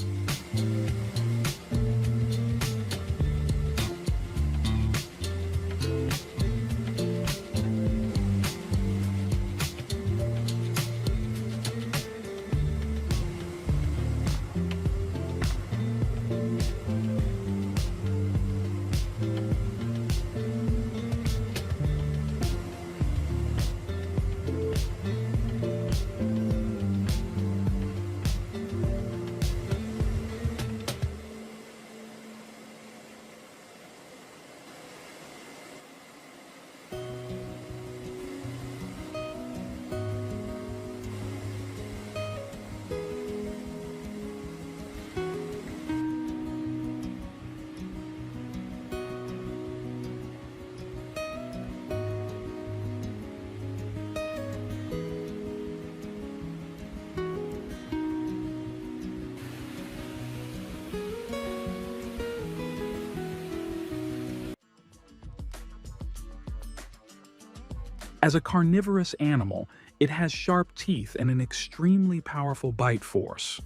As a carnivorous animal, it has sharp teeth and an extremely powerful bite force.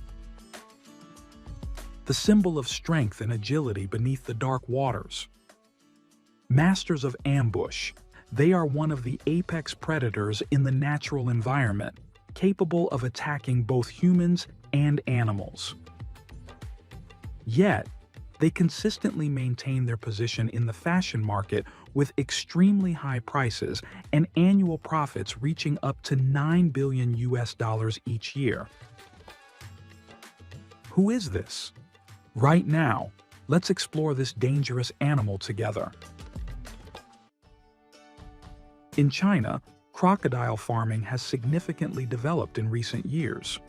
The symbol of strength and agility beneath the dark waters. Masters of ambush, they are one of the apex predators in the natural environment, capable of attacking both humans and animals. Yet, they consistently maintain their position in the fashion market with extremely high prices and annual profits reaching up to $9 billion each year. Who is this? Right now, let's explore this dangerous animal together. In China, crocodile farming has significantly developed in recent years.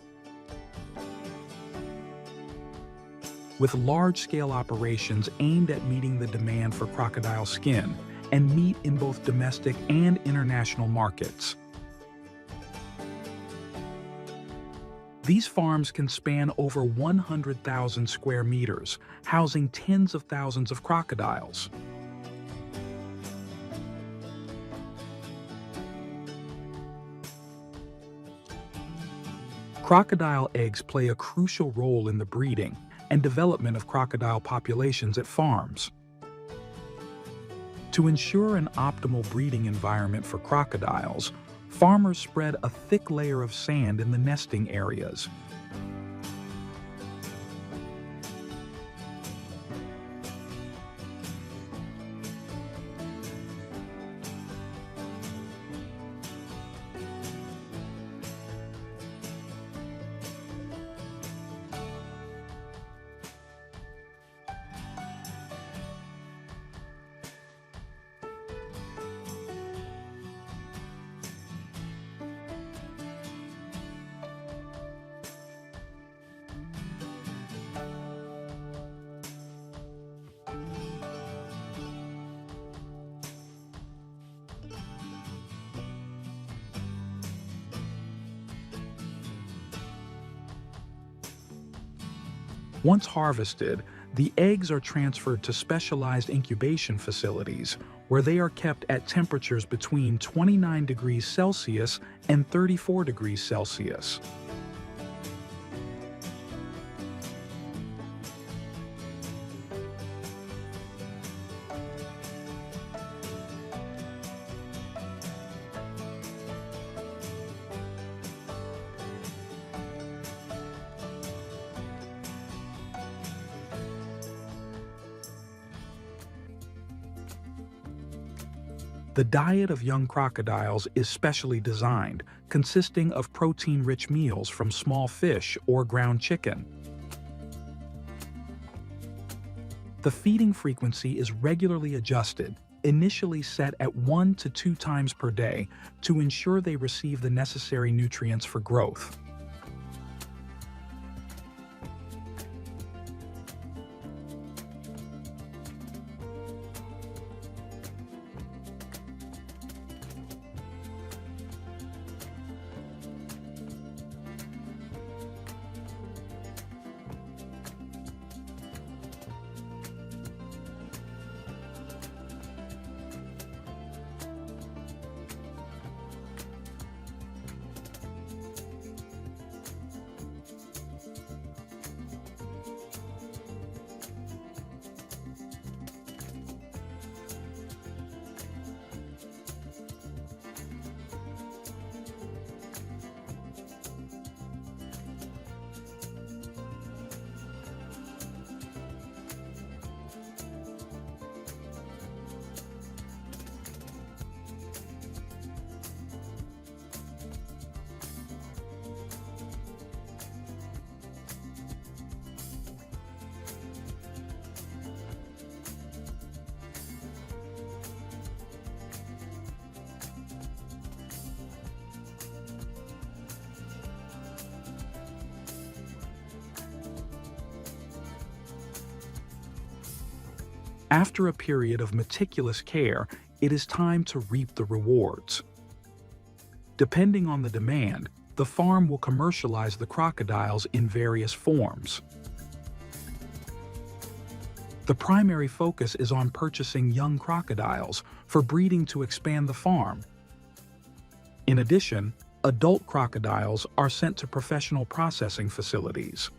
With large-scale operations aimed at meeting the demand for crocodile skin and meat in both domestic and international markets. These farms can span over 100,000 square meters, housing tens of thousands of crocodiles. Crocodile eggs play a crucial role in the breeding and development of crocodile populations at farms. To ensure an optimal breeding environment for crocodiles, farmers spread a thick layer of sand in the nesting areas. Once harvested, the eggs are transferred to specialized incubation facilities where they are kept at temperatures between 29 degrees Celsius and 34 degrees Celsius. The diet of young crocodiles is specially designed, consisting of protein-rich meals from small fish or ground chicken. The feeding frequency is regularly adjusted, initially set at 1 to 2 times per day, to ensure they receive the necessary nutrients for growth. After a period of meticulous care, it is time to reap the rewards. Depending on the demand, the farm will commercialize the crocodiles in various forms. The primary focus is on purchasing young crocodiles for breeding to expand the farm. In addition, adult crocodiles are sent to professional processing facilities.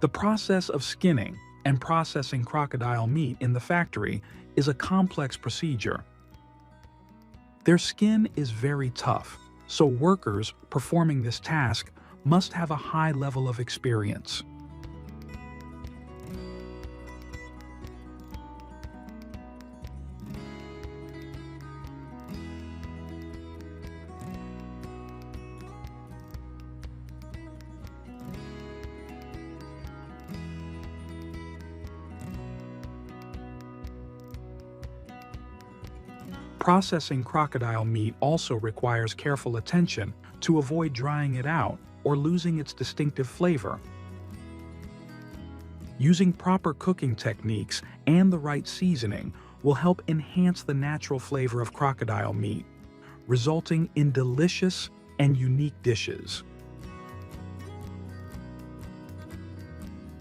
The process of skinning and processing crocodile meat in the factory is a complex procedure. Their skin is very tough, so workers performing this task must have a high level of experience. Processing crocodile meat also requires careful attention to avoid drying it out or losing its distinctive flavor. Using proper cooking techniques and the right seasoning will help enhance the natural flavor of crocodile meat, resulting in delicious and unique dishes.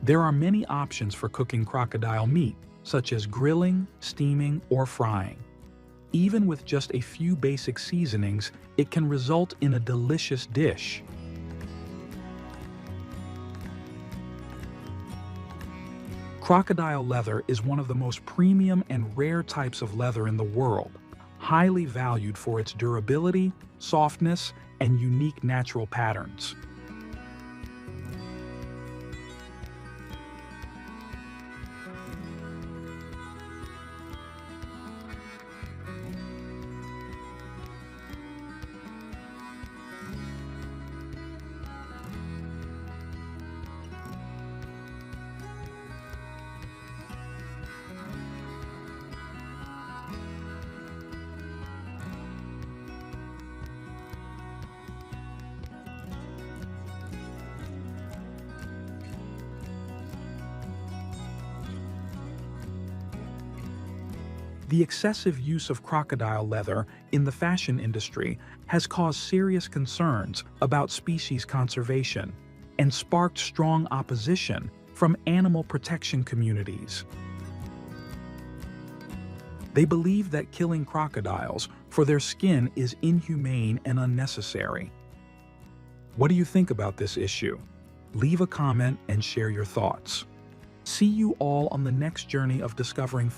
There are many options for cooking crocodile meat, such as grilling, steaming, or frying. Even with just a few basic seasonings, it can result in a delicious dish. Crocodile leather is one of the most premium and rare types of leather in the world, highly valued for its durability, softness, and unique natural patterns. The excessive use of crocodile leather in the fashion industry has caused serious concerns about species conservation and sparked strong opposition from animal protection communities. They believe that killing crocodiles for their skin is inhumane and unnecessary. What do you think about this issue? Leave a comment and share your thoughts. See you all on the next journey of discovering